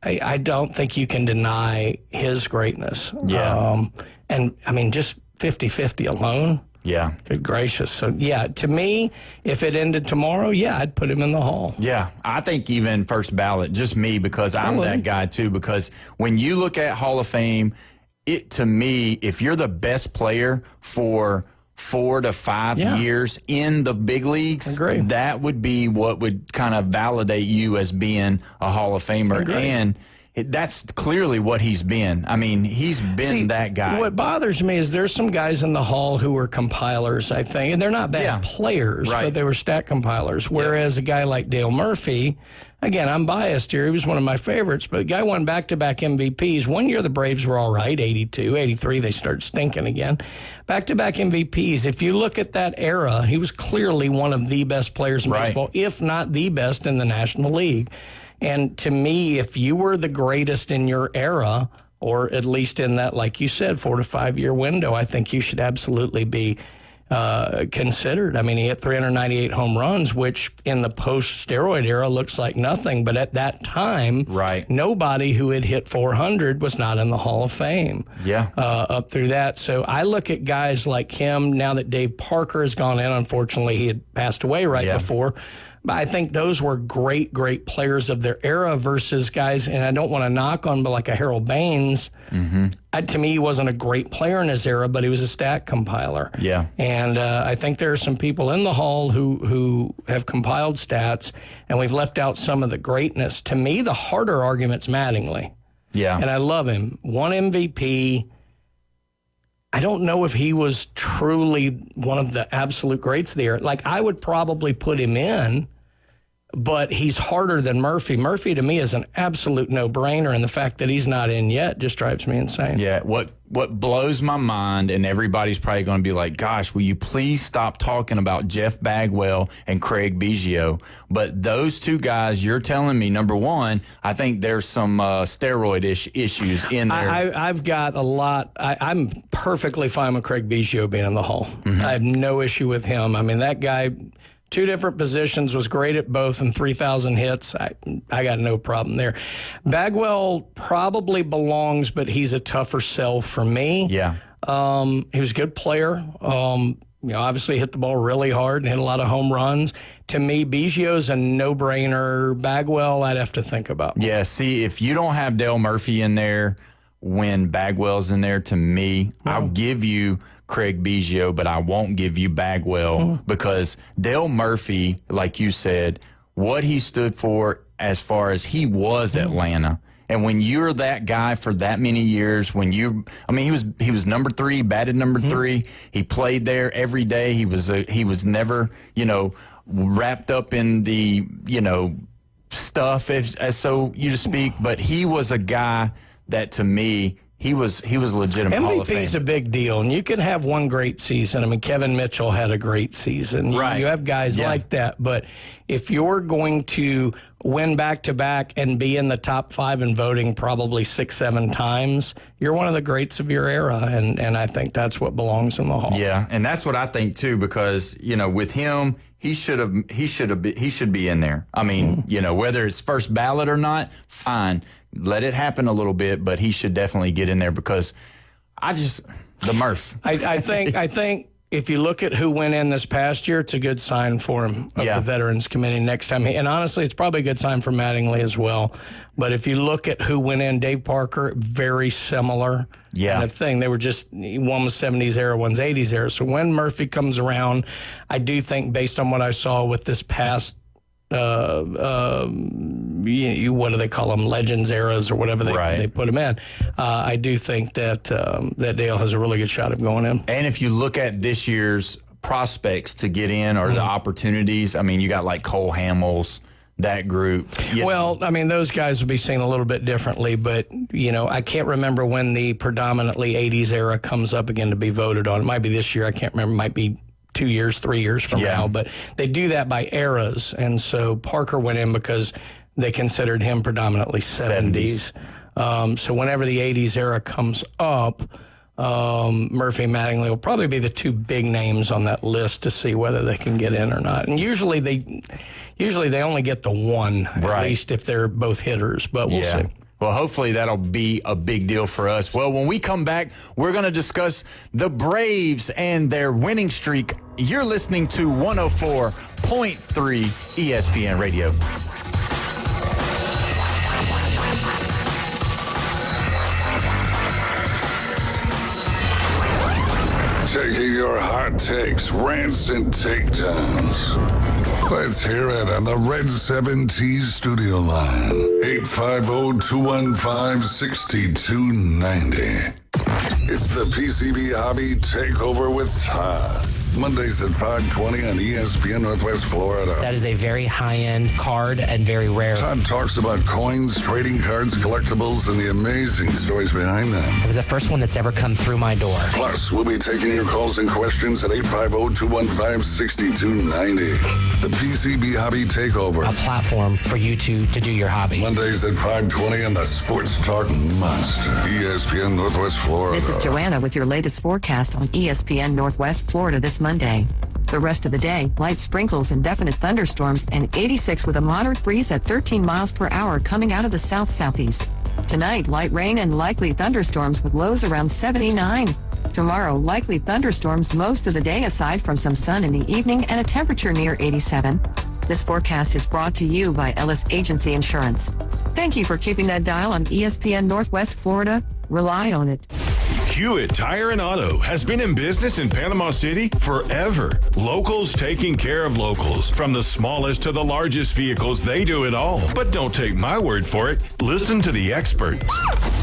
I don't think you can deny his greatness. And I mean, just 50-50 alone. Yeah. Good gracious. So, to me, if it ended tomorrow, I'd put him in the Hall. Yeah, I think even first ballot, just me, because I'm that guy too, because when you look at Hall of Fame, to me, if you're the best player for 4 to 5 years in the big leagues, Agree. that would be what would kind of validate you as being a Hall of Famer. Agree. And that's clearly what he's been. I mean, he's been that guy. What bothers me is there's some guys in the Hall who were compilers, I think, and they're not bad players, Right. but they were stat compilers. Whereas a guy like Dale Murphy, again, I'm biased here. He was one of my favorites, but the guy won back-to-back MVPs. One year the Braves were all right, 82, 83, they started stinking again. Back-to-back MVPs. If you look at that era, he was clearly one of the best players in baseball, if not the best in the National League. And to me, if you were the greatest in your era, or at least in that, like you said, 4 to 5 year window, I think you should absolutely be considered. I mean, he hit 398 home runs, which in the post-steroid era looks like nothing. But at that time, nobody who had hit 400 was not in the Hall of Fame up through that. So I look at guys like him, now that Dave Parker has gone in. Unfortunately, he had passed away before. But I think those were great, great players of their era versus guys, and I don't want to knock on, but like a Harold Baines, to me, he wasn't a great player in his era, but he was a stat compiler. Yeah. And I think there are some people in the Hall who have compiled stats, and we've left out some of the greatness. To me, the harder argument's Mattingly. Yeah. And I love him. One MVP. I don't know if he was truly one of the absolute greats of the era. Like, I would probably put him in, but he's harder than Murphy. Murphy, to me, is an absolute no-brainer, and the fact that he's not in yet just drives me insane. Yeah, what blows my mind, and everybody's probably going to be like, gosh, will you please stop talking about Jeff Bagwell and Craig Biggio? But those two guys, you're telling me, number one, I think there's some steroid issues in there. I've got a lot. I'm perfectly fine with Craig Biggio being in the Hall. I have no issue with him. I mean, that guy, 2 different positions, was great at both, and 3,000 hits. I got no problem there. Bagwell probably belongs, but he's a tougher sell for me. Yeah. He was a good player. Obviously hit the ball really hard and hit a lot of home runs. To me, Biggio's a no-brainer. Bagwell, I'd have to think about. Yeah, see, if you don't have Dale Murphy in there when Bagwell's in there, to me, I'll give you Craig Biggio, but I won't give you Bagwell because Dale Murphy, like you said, what he stood for as far as he was Atlanta. And when you're that guy for that many years, he was number 3, batted number 3. He played there every day. He was never, wrapped up in the, stuff as so you to speak, but he was a guy that, to me, he was a legitimate Hall of Fame. MVP's a big deal, and you can have one great season. I mean, Kevin Mitchell had a great season. You have guys like that, but if you're going to win back-to-back and be in the top 5 in voting probably 6-7 times, you're one of the greats of your era, and I think that's what belongs in the Hall. Yeah, and that's what I think too, because with him, he should be in there. I mean, whether it's first ballot or not, fine. Let it happen a little bit, but he should definitely get in there because the Murph. I think if you look at who went in this past year, it's a good sign for him of the Veterans Committee next time. And honestly, it's probably a good sign for Mattingly as well. But if you look at who went in, Dave Parker, very similar. Yeah. And the thing, they were just, one was 70s era, one's 80s era. So when Murphy comes around, I do think based on what I saw with this past what do they call them, legends eras or whatever they put them in, I do think that Dale has a really good shot of going in. And if you look at this year's prospects to get in or the opportunities, I mean, you got like Cole Hamels, that group. Well, I mean, those guys will be seen a little bit differently, but, I can't remember when the predominantly 80s era comes up again to be voted on. It might be this year. I can't remember. It might be 2 years, 3 years from now, but they do that by eras. And so Parker went in because they considered him predominantly 70s. So whenever the 80s era comes up, Murphy and Mattingly will probably be the 2 big names on that list to see whether they can get in or not. And usually they only get the one, at least if they're both hitters, but we'll see. Well, hopefully that'll be a big deal for us. Well, when we come back, we're going to discuss the Braves and their winning streak. You're listening to 104.3 ESPN Radio. Taking your hot takes, rants, and takedowns. Let's hear it on the Red 7T studio line. 850-215-6290. It's the PCB Hobby Takeover with Todd. Mondays at 5:20 on ESPN Northwest Florida. That is a very high-end card and very rare. Todd talks about coins, trading cards, collectibles, and the amazing stories behind them. It was the first one that's ever come through my door. Plus, we'll be taking your calls and questions at 850-215-6290. The PCB Hobby Takeover. A platform for you to do your hobby. Mondays at 5:20 on the Sports Talk Monster. ESPN Northwest Florida. This is Joanna with your latest forecast on ESPN Northwest Florida this Monday. The rest of the day, light sprinkles and definite thunderstorms, and 86 with a moderate breeze at 13 miles per hour coming out of the south-southeast. Tonight, light rain and likely thunderstorms with lows around 79. Tomorrow, likely thunderstorms most of the day aside from some sun in the evening and a temperature near 87. This forecast is brought to you by Ellis Agency Insurance. Thank you for keeping that dial on ESPN Northwest Florida. Rely on it. Hewitt Tire and Auto has been in business in Panama City forever. Locals taking care of locals. From the smallest to the largest vehicles, they do it all. But don't take my word for it. Listen to the experts.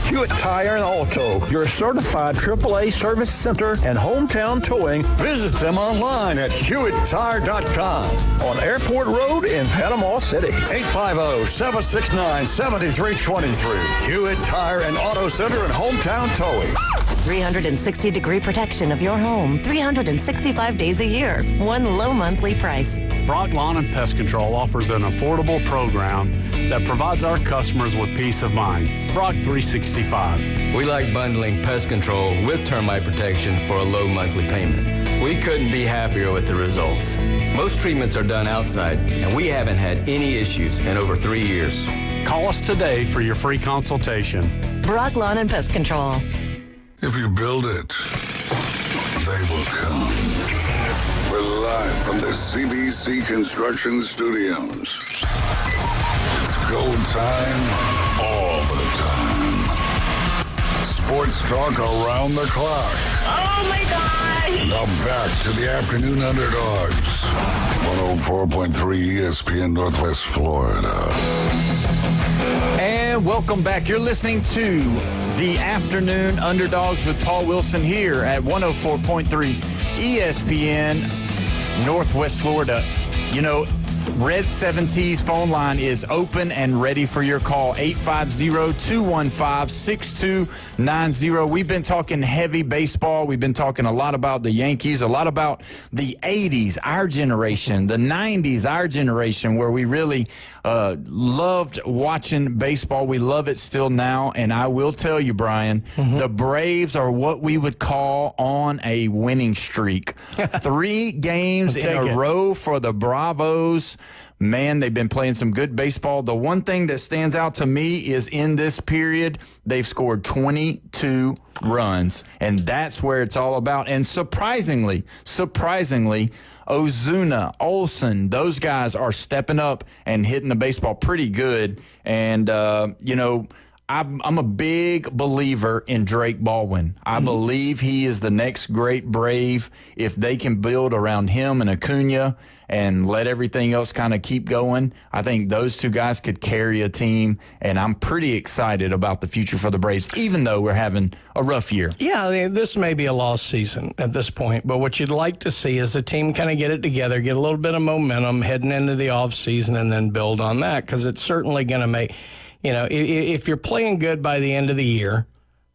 Hewitt Tire and Auto, your certified AAA service center and hometown towing. Visit them online at HewittTire.com on Airport Road in Panama City. 850-769-7323. Hewitt Tire and Auto Center and hometown towing. 360-degree protection of your home, 365 days a year, one low monthly price. Brock Lawn and Pest Control offers an affordable program that provides our customers with peace of mind. Brock 365. We like bundling pest control with termite protection for a low monthly payment. We couldn't be happier with the results. Most treatments are done outside, and we haven't had any issues in over 3 years. Call us today for your free consultation. Brock Lawn and Pest Control. If you build it, they will come. We're live from the CBC Construction Studios. It's go time all the time. Sports talk around the clock. Oh my God! Now back to the Afternoon Underdogs. 104.3 ESPN Northwest Florida. And welcome back. You're listening to the Afternoon Underdogs with Paul Wilson here at 104.3 ESPN Northwest Florida. You know, Red 7T's phone line is open and ready for your call. 850-215-6290. We've been talking heavy baseball. We've been talking a lot about the Yankees, a lot about the 80s, our generation, the 90s, our generation, where we really loved watching baseball. We love it still now. And I will tell you, Brian, the Braves are what we would call on a winning streak. 3 games in a row for the Bravos. Man, they've been playing some good baseball. The one thing that stands out to me is in this period, they've scored 22 runs, and that's where it's all about. And surprisingly, Ozuna, Olsen, those guys are stepping up and hitting the baseball pretty good. And, you know, I'm a big believer in Drake Baldwin. I believe he is the next great Brave. If they can build around him and Acuna and let everything else kind of keep going, I think those two guys could carry a team, and I'm pretty excited about the future for the Braves, even though we're having a rough year. Yeah, I mean, this may be a lost season at this point, but what you'd like to see is the team kind of get it together, get a little bit of momentum heading into the offseason, and then build on that, because it's certainly going to make, you know, if you're playing good by the end of the year,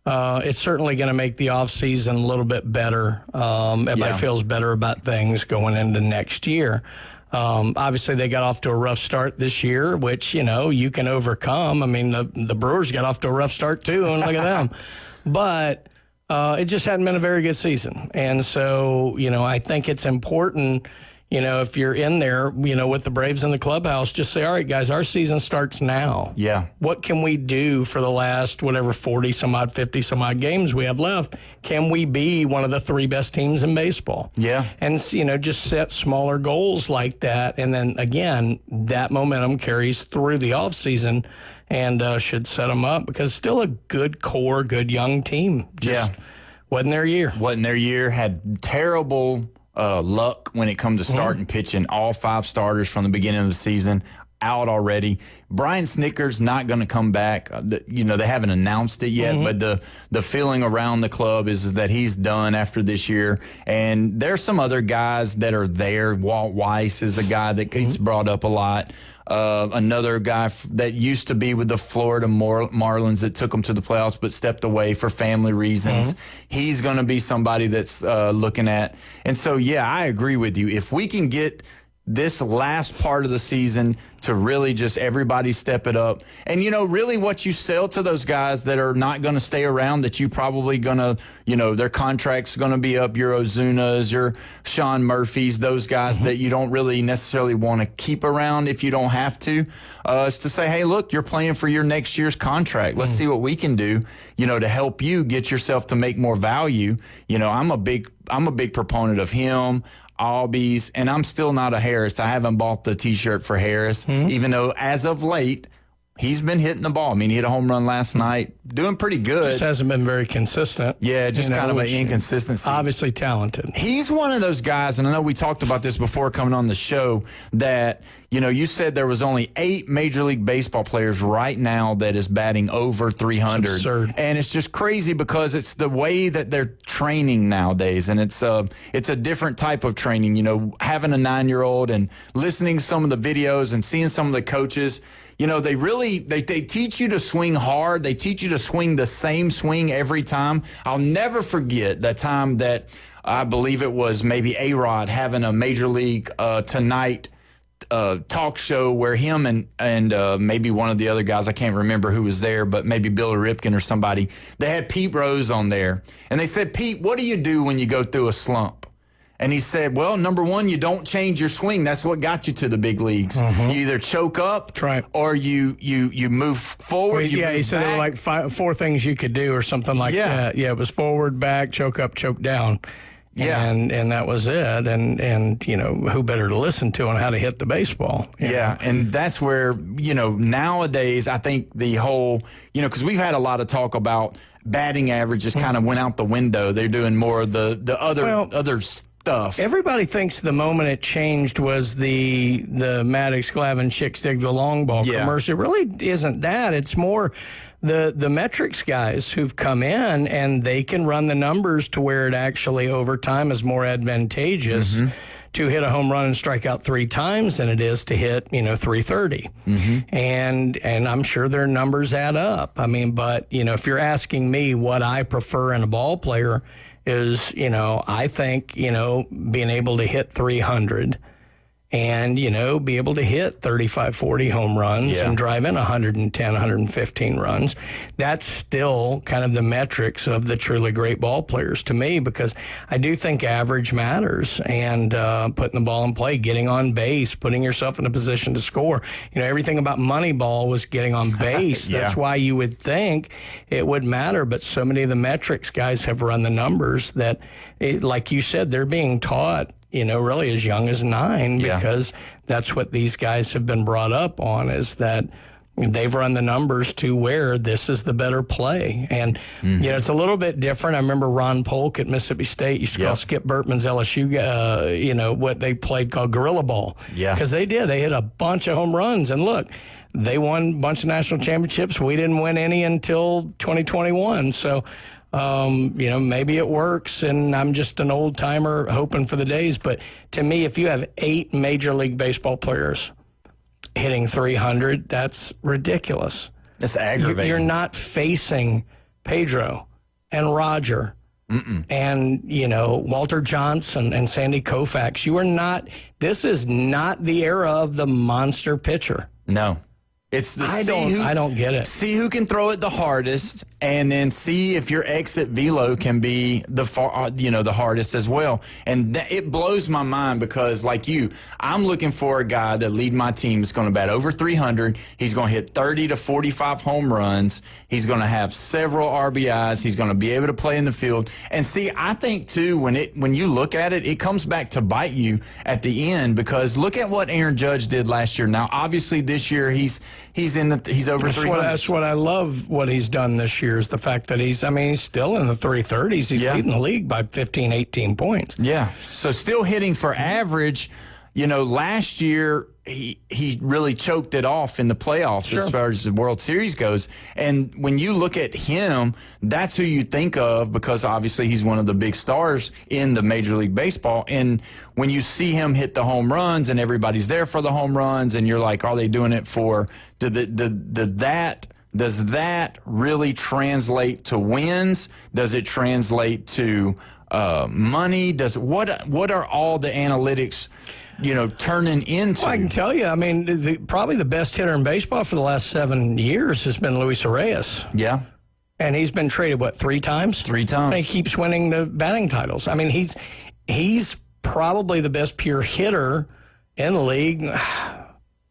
it's certainly going to make the offseason a little bit better. Everybody feels better about things going into next year. Obviously, they got off to a rough start this year, which, you know, you can overcome. I mean, the Brewers got off to a rough start, too, and look at them. But it just hadn't been a very good season. And so, you know, I think it's important, you know, if you're in there, you know, with the Braves in the clubhouse, just say, all right, guys, our season starts now. Yeah. What can we do for the last, 40 some odd, 50 some odd games we have left? Can we be one of the 3 best teams in baseball? Yeah. And, you know, just set smaller goals like that. And then, again, that momentum carries through the offseason and should set them up, because still a good core, good young team. Just Wasn't their year. Wasn't their year. Had terrible luck when it comes to starting pitching. All 5 starters from the beginning of the season out already. Brian Snicker's not going to come back. They haven't announced it yet, but the feeling around the club is that he's done after this year. And there's some other guys that are there. Walt Weiss is a guy that gets brought up a lot. Another guy that used to be with the Florida Marlins that took them to the playoffs but stepped away for family reasons. He's going to be somebody that's looking at. And so, yeah, I agree with you. If we can get this last part of the season to really just everybody step it up. And, really what you sell to those guys that are not going to stay around, that you probably going to, their contract's going to be up, your Ozunas, your Sean Murphys, those guys that you don't really necessarily want to keep around if you don't have to, is to say, hey, look, you're playing for your next year's contract. Let's see what we can do, to help you get yourself to make more value. I'm a big proponent of him, Albies, and I'm still not a Harris. I haven't bought the T-shirt for Harris, even though as of late, he's been hitting the ball. I mean, he hit a home run last night, doing pretty good. Just hasn't been very consistent. Yeah, just kind of an inconsistency. Obviously talented. He's one of those guys, and I know we talked about this before coming on the show, that, you said there was only 8 Major League Baseball players right now that is batting over 300. It's absurd. And it's just crazy because it's the way that they're training nowadays, and it's a different type of training. Having a 9-year-old and listening to some of the videos and seeing some of the coaches, they teach you to swing hard. They teach you to swing the same swing every time. I'll never forget that time that I believe it was maybe A-Rod having a Major League Tonight talk show where him and maybe one of the other guys, I can't remember who was there, but maybe Bill Ripken or somebody, they had Pete Rose on there. And they said, Pete, what do you do when you go through a slump? And he said, well, number one, you don't change your swing. That's what got you to the big leagues. You either choke up or you move forward. He said there were like 4 things you could do or something like that. Yeah, it was forward, back, choke up, choke down. Yeah. And that was it. And who better to listen to on how to hit the baseball? Yeah, and that's where, nowadays I think the whole, because we've had a lot of talk about batting averages kind of went out the window. They're doing more of the other stuff. Everybody thinks the moment it changed was the Maddox Glavine Chicks Dig the Long Ball commercial. It really isn't that. It's more the metrics guys who've come in and they can run the numbers to where it actually over time is more advantageous to hit a home run and strike out 3 times than it is to hit 330. And I'm sure their numbers add up. I mean, but if you're asking me what I prefer in a ball player is, I think, being able to hit 300 and, be able to hit 35, 40 home runs and drive in 110, 115 runs. That's still kind of the metrics of the truly great ball players to me, because I do think average matters, and putting the ball in play, getting on base, putting yourself in a position to score. Everything about Moneyball was getting on base. That's why you would think it would matter, but so many of the metrics guys have run the numbers that, like you said, they're being taught really as young as 9, because that's what these guys have been brought up on, is that they've run the numbers to where this is the better play. And, it's a little bit different. I remember Ron Polk at Mississippi State used to call Skip Bertman's LSU, what they played called gorilla ball. Because they did. They hit a bunch of home runs. And look, they won a bunch of national championships. We didn't win any until 2021. So, maybe it works, and I'm just an old timer hoping for the days. But to me, if you have 8 Major League Baseball players hitting 300, that's ridiculous. That's aggravating. You're not facing Pedro and Roger and, Walter Johnson and Sandy Koufax. This is not the era of the monster pitcher. No. It's the I don't get it. See who can throw it the hardest, and then see if your exit velo can be the hardest as well. And it blows my mind, because, like you, I'm looking for a guy that lead my team is going to bat over 300. He's going to hit 30 to 45 home runs. He's going to have several RBIs. He's going to be able to play in the field. And see, I think too, when you look at it, it comes back to bite you at the end, because look at what Aaron Judge did last year. Now, obviously, this year he's he's over 300. That's what I love. What he's done this year is the fact that he's still in the 330s. He's leading the league by 15, 18 points. Yeah, so still hitting for average. Last year he really choked it off in the playoffs as far as the World Series goes. And when you look at him, that's who you think of because obviously he's one of the big stars in the Major League Baseball. And when you see him hit the home runs and everybody's there for the home runs and you're like, are they doing it for does that really translate to wins? Does it translate to money? What are all the analytics turning into? Well, I can tell you, probably the best hitter in baseball for the last 7 years has been Luis Reyes. Yeah. And he's been traded, 3 times? 3 times. And he keeps winning the batting titles. He's probably the best pure hitter in the league,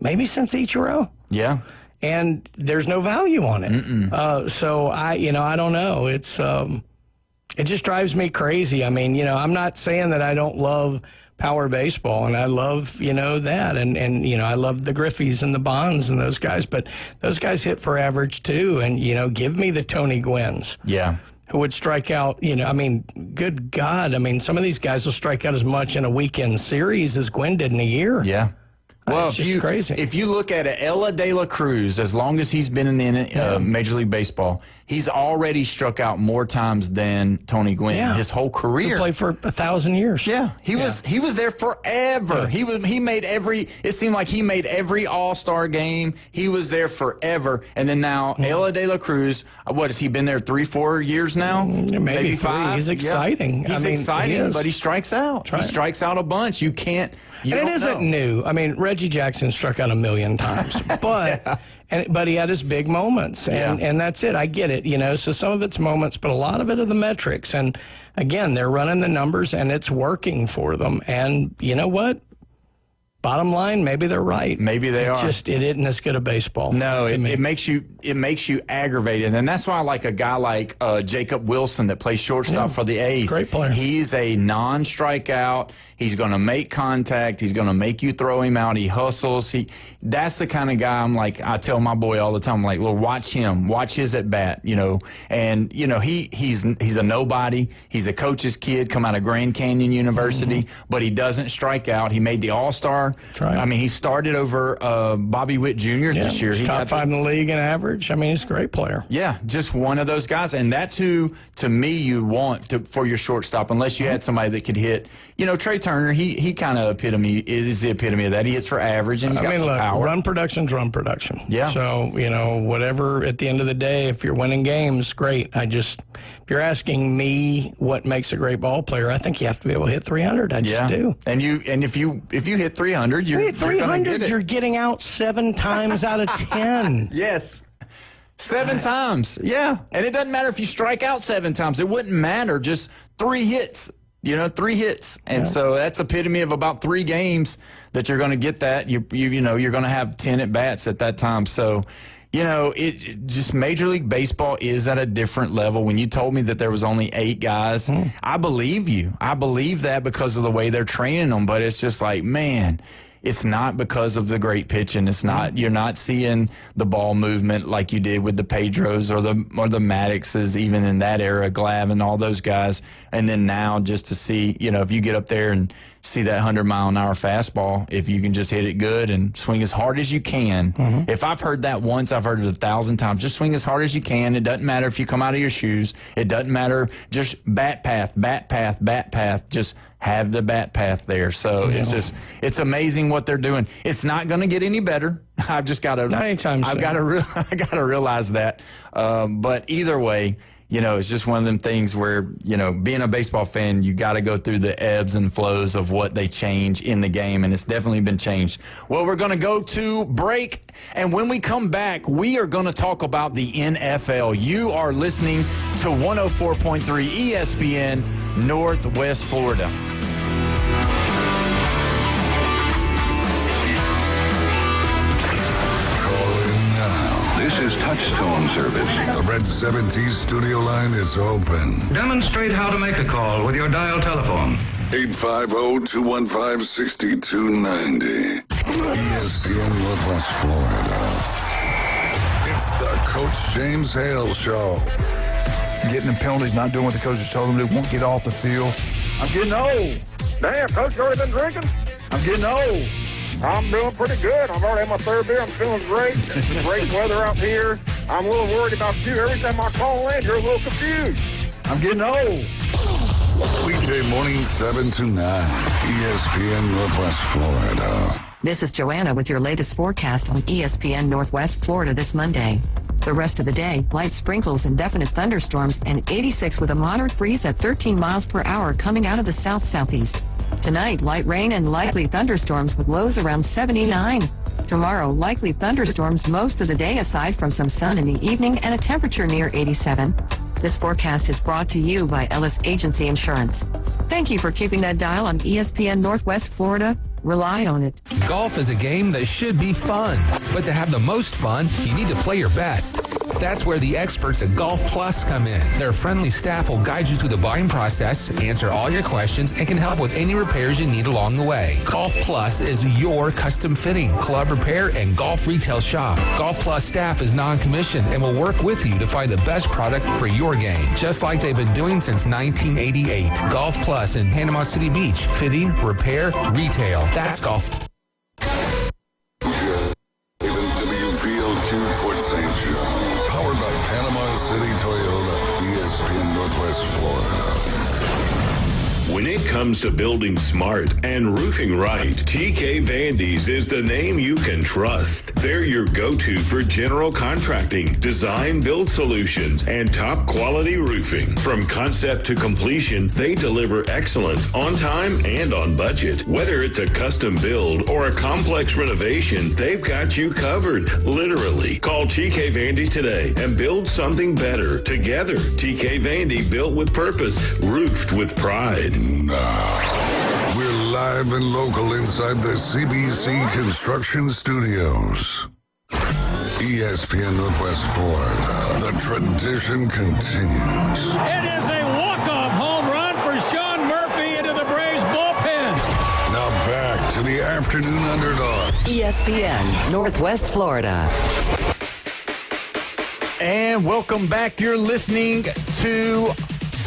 maybe since Ichiro. Yeah. And there's no value on it. So I don't know. It's it just drives me crazy. I'm not saying that I don't love power baseball, and I love, that. And I love the Griffeys and the Bonds and those guys, but those guys hit for average too. And, give me the Tony Gwynns. Yeah. Who would strike out, good God. Some of these guys will strike out as much in a weekend series as Gwynn did in a year. Yeah. Well, it's just crazy. If you look at Ella De La Cruz, as long as he's been in Major League Baseball, he's already struck out more times than Tony Gwynn his whole career. He played for 1,000 years. Yeah, he was there forever. Yeah. He made it seemed like he made every All-Star game. He was there forever. And then now Ella De La Cruz, what has he been there 3-4 years now? Maybe 5. He's exciting. Yeah. He's exciting, but he strikes out. He strikes out a bunch. You can't. And it isn't new. Reggie Jackson struck out 1,000,000 times, but but he had his big moments, and that's it. I get it, So some of it's moments, but a lot of it are the metrics. And again, they're running the numbers, and it's working for them. And you know what? Bottom line, maybe they're right. Maybe they are. It isn't as good a baseball. No, it makes you aggravated, and that's why I like a guy like Jacob Wilson that plays shortstop for the A's. Great player. He's a non-strikeout. He's going to make contact. He's going to make you throw him out. He hustles. That's the kind of guy I tell my boy all the time, like, look, watch him, watch his at bat, and he's a nobody. He's a coach's kid, come out of Grand Canyon University, but he doesn't strike out. He made the All-Star. Right. He started over Bobby Witt Jr. this year. He's top 5 in the league in average. He's a great player. Yeah, just one of those guys. And that's who, to me, you want for your shortstop, unless you had somebody that could hit. Trey Turner, he kind of is the epitome of that. He hits for average, and he's got some power. Run production's run production. Yeah. So, whatever, at the end of the day, if you're winning games, great. If you're asking me what makes a great ball player, I think you have to be able to hit 300. I just do. And if you hit 300, you're 300, you're getting out 7 times out of 10. Yes. 7 times. Yeah. And it doesn't matter if you strike out 7 times. It wouldn't matter. Just 3 hits. 3 hits. And so that's epitome of about 3 games that you're going to get that. You're going to have 10 at bats at that time. So, it just Major League Baseball is at a different level. When you told me that there was only 8 guys, I believe you. I believe that because of the way they're training them. But it's just like, man, it's not because of the great pitching. It's not. You're not seeing the ball movement like you did with the Pedros or the Maddoxes, even in that era, Glav and all those guys. And then now, just to see, if you get up there and see that 100-mile-an-hour fastball, if you can just hit it good and swing as hard as you can. If I've heard that once, I've heard it 1,000 times. Just swing as hard as you can. It doesn't matter if you come out of your shoes. It doesn't matter. Just bat path. Just have the bat path there. So it's amazing what they're doing. It's not going to get any better. I've just got to. Not anytime soon. I got to realize that. But either way, it's just one of them things where, being a baseball fan, you got to go through the ebbs and flows of what they change in the game, and it's definitely been changed. Well, we're going to go to break, and when we come back, we are going to talk about the NFL. You are listening to 104.3 ESPN, Northwest Florida. This is Touchstone Service. The Red 70s studio line is open. Demonstrate how to make a call with your dial telephone. 850-215-6290. ESPN Northwest Florida. It's the Coach James Hale Show. Getting the penalties, not doing what the coaches told them to do, won't get off the field. I'm getting old. Damn, Coach, you already been drinking? I'm getting old. I'm doing pretty good. I've already had my third beer. I'm feeling great. It's great weather out here. I'm a little worried about you. Every time I call in, you're a little confused. I'm getting old. Weekday morning 7 to 9, ESPN Northwest Florida. This is Joanna with your latest forecast on ESPN Northwest Florida this Monday. The rest of the day, light sprinkles and definite thunderstorms, and 86 with a moderate breeze at 13 miles per hour coming out of the south-southeast. Tonight, light rain and likely thunderstorms with lows around 79. Tomorrow, likely thunderstorms most of the day aside from some sun in the evening and a temperature near 87. This forecast is brought to you by Ellis Agency Insurance. Thank you for keeping that dial on ESPN Northwest Florida. Rely on it. Golf is a game that should be fun, but to have the most fun, you need to play your best. That's where the experts at Golf Plus come in. Their friendly staff will guide you through the buying process, answer all your questions, and can help with any repairs you need along the way. Golf Plus is your custom fitting, club repair, and golf retail shop. Golf Plus staff is non-commissioned and will work with you to find the best product for your game, just like they've been doing since 1988. Golf Plus in Panama City Beach. Fitting, repair, retail. That's golf. WFLQ Port St. John. Powered by Panama City Toyota, ESPN Northwest Florida. When it comes to building smart and roofing right, TK Vandy's is the name you can trust. They're your go-to for general contracting, design, build solutions, and top quality roofing. From concept to completion, they deliver excellence on time and on budget. Whether it's a custom build or a complex renovation, they've got you covered, literally. Call TK Vandy today and build something better together. TK Vandy, built with purpose, roofed with pride. Now, we're live and local inside the CBC Construction Studios. ESPN Northwest Florida. The tradition continues. It is a walk-off home run for Sean Murphy into the Braves bullpen. Now back to the Afternoon Underdog. ESPN Northwest Florida. And welcome back. You're listening to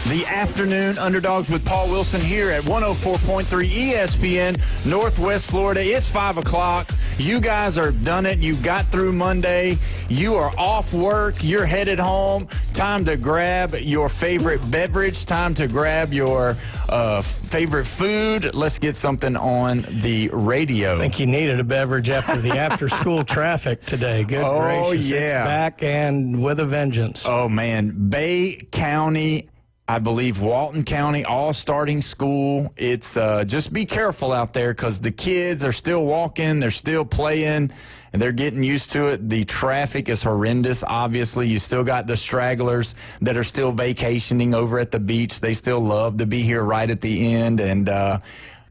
the Afternoon Underdogs with Paul Wilson here at 104.3 ESPN Northwest Florida. It's 5 o'clock. You guys are done it. You got through Monday. You are off work. You're headed home. Time to grab your favorite beverage. Time to grab your favorite food. Let's get something on the radio. I think you needed a beverage after the after-school traffic today. Good gracious. Oh, yeah. It's back and with a vengeance. Oh, man. Bay County, I believe Walton County, all starting school. It's just be careful out there because the kids are still walking, they're still playing, and they're getting used to it. The traffic is horrendous, obviously. You still got the stragglers that are still vacationing over at the beach. They still love to be here right at the end, and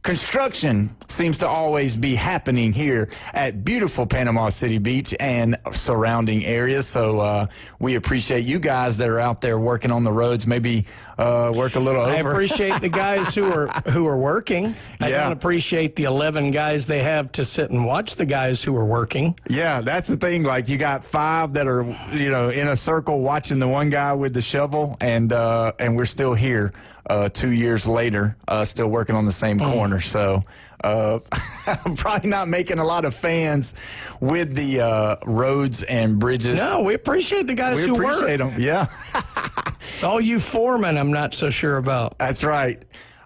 construction seems to always be happening here at beautiful Panama City Beach and surrounding areas. So we appreciate you guys that are out there working on the roads. Maybe work a little over. I appreciate the guys who are working. I don't appreciate the 11 guys they have to sit and watch the guys who are working. Yeah, that's the thing. Like, you got 5 that are, in a circle watching the one guy with the shovel, and we're still here 2 years later, still working on the same corner. So I'm probably not making a lot of fans with the roads and bridges. No, we appreciate the guys who work. We appreciate them, yeah. All you foremen, I'm not so sure about. That's right.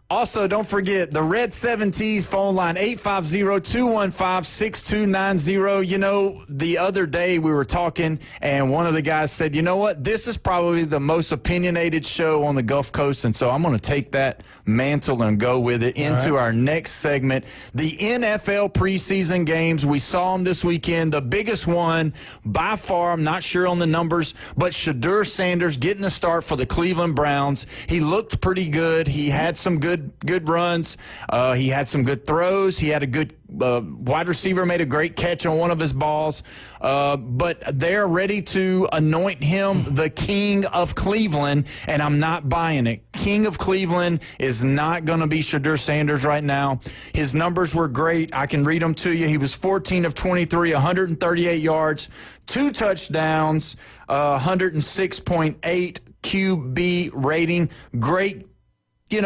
Also, don't forget the Red 7Ts phone line, 850-215-6290. The other day we were talking, and one of the guys said, you know what, this is probably the most opinionated show on the Gulf Coast, and so I'm going to take that mantle and go with it into our next segment. The NFL preseason games, we saw them this weekend. The biggest one by far, I'm not sure on the numbers, but Shedeur Sanders getting the start for the Cleveland Browns. He looked pretty good. He had some good good runs. He had some good throws. He had a good wide receiver made a great catch on one of his balls. But they're ready to anoint him the king of Cleveland, and I'm not buying it. King of Cleveland is not going to be Shedeur Sanders right now. His numbers were great. I can read them to you. He was 14 of 23, 138 yards, 2 touchdowns, 106.8 QB rating. Great,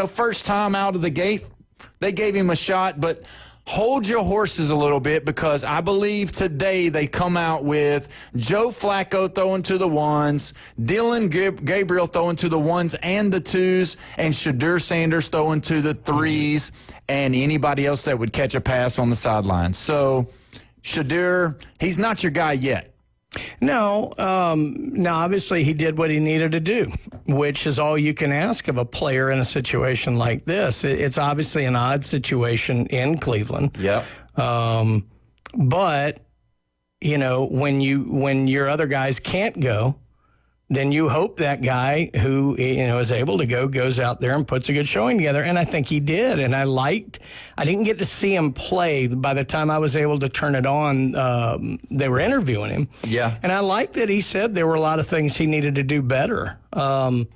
first time out of the gate. They gave him a shot, but hold your horses a little bit, because I believe today they come out with Joe Flacco throwing to the ones, Dylan Gabriel throwing to the ones and the twos, and Shedeur Sanders throwing to the threes, and anybody else that would catch a pass on the sideline. So Shedeur, he's not your guy yet. No, obviously he did what he needed to do, which is all you can ask of a player in a situation like this. It's obviously an odd situation in Cleveland. Yeah. But, when your other guys can't go, then you hope that guy who, is able to go goes out there and puts a good showing together. And I think he did. And I didn't get to see him play. By the time I was able to turn it on, they were interviewing him. Yeah. And I liked that he said there were a lot of things he needed to do better. So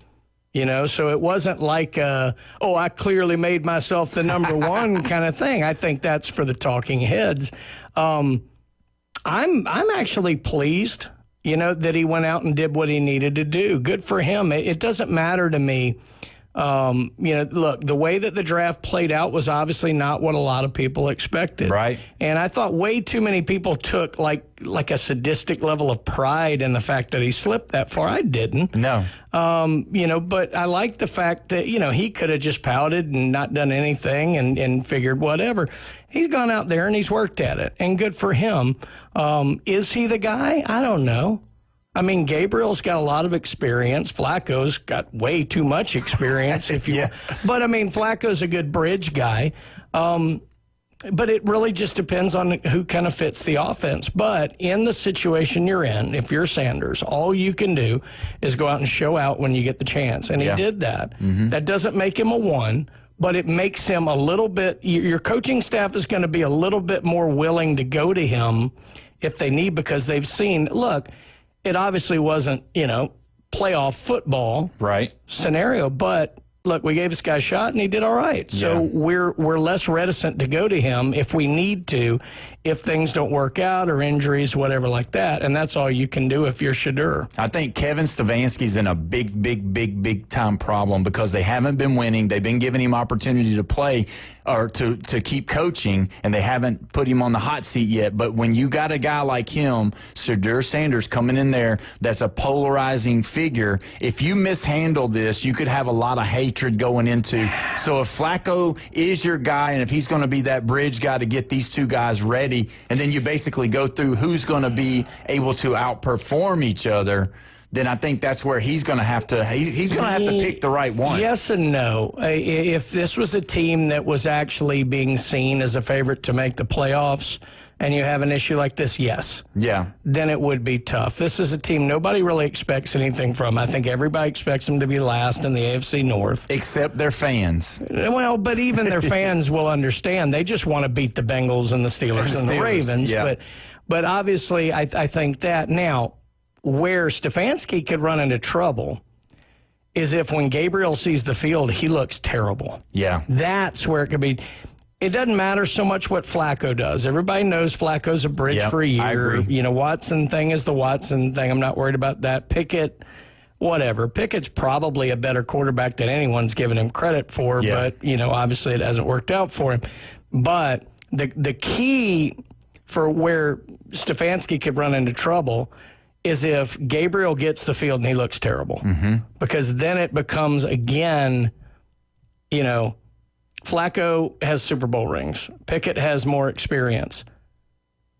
it wasn't like, I clearly made myself the number one kind of thing. I think that's for the talking heads. I'm actually pleased, that he went out and did what he needed to do. Good for him. It doesn't matter to me. Look, the way that the draft played out was obviously not what a lot of people expected. Right. And I thought way too many people took like a sadistic level of pride in the fact that he slipped that far. I didn't. No. But I like the fact that, he could have just pouted and not done anything and figured whatever. He's gone out there and he's worked at it, and good for him. Is he the guy? I don't know. I mean, Gabriel's got a lot of experience. Flacco's got way too much experience, if you will. But, Flacco's a good bridge guy. But it really just depends on who kind of fits the offense. But in the situation you're in, if you're Sanders, all you can do is go out and show out when you get the chance. And he did that. Mm-hmm. That doesn't make him a one, but it makes him a little bit – your coaching staff is going to be a little bit more willing to go to him if they need, because they've seen – look, it obviously wasn't, playoff football scenario, but – look, we gave this guy a shot, and he did all right. So we're less reticent to go to him if we need to, if things don't work out or injuries, whatever like that. And that's all you can do if you're Shedeur. I think Kevin Stefanski's in a big time problem, because they haven't been winning. They've been giving him opportunity to play or to keep coaching, and they haven't put him on the hot seat yet. But when you got a guy like him, Shedeur Sanders, coming in there, that's a polarizing figure, if you mishandle this, you could have a lot of hatred going into. So if Flacco is your guy, and if he's going to be that bridge guy to get these two guys ready, and then you basically go through who's going to be able to outperform each other, then I think that's where he's going to have to he's going to have to pick the right one. Yes and no. If this was a team that was actually being seen as a favorite to make the playoffs, and you have an issue like this, yes. Yeah. Then it would be tough. This is a team nobody really expects anything from. I think everybody expects them to be last in the AFC North. Except their fans. Well, but even their fans will understand. They just want to beat the Bengals and the Steelers and the Ravens. Yeah. But obviously, I think that now, where Stefanski could run into trouble is if when Gabriel sees the field, he looks terrible. Yeah. That's where it could be. It doesn't matter so much what Flacco does. Everybody knows Flacco's a bridge for a year. I agree. Watson thing is the Watson thing. I'm not worried about that. Pickett, whatever. Pickett's probably a better quarterback than anyone's given him credit for, but, obviously it hasn't worked out for him. But the key for where Stefanski could run into trouble is if Gabriel gets the field and he looks terrible. Mm-hmm. Because then it becomes, again, Flacco has Super Bowl rings. Pickett has more experience.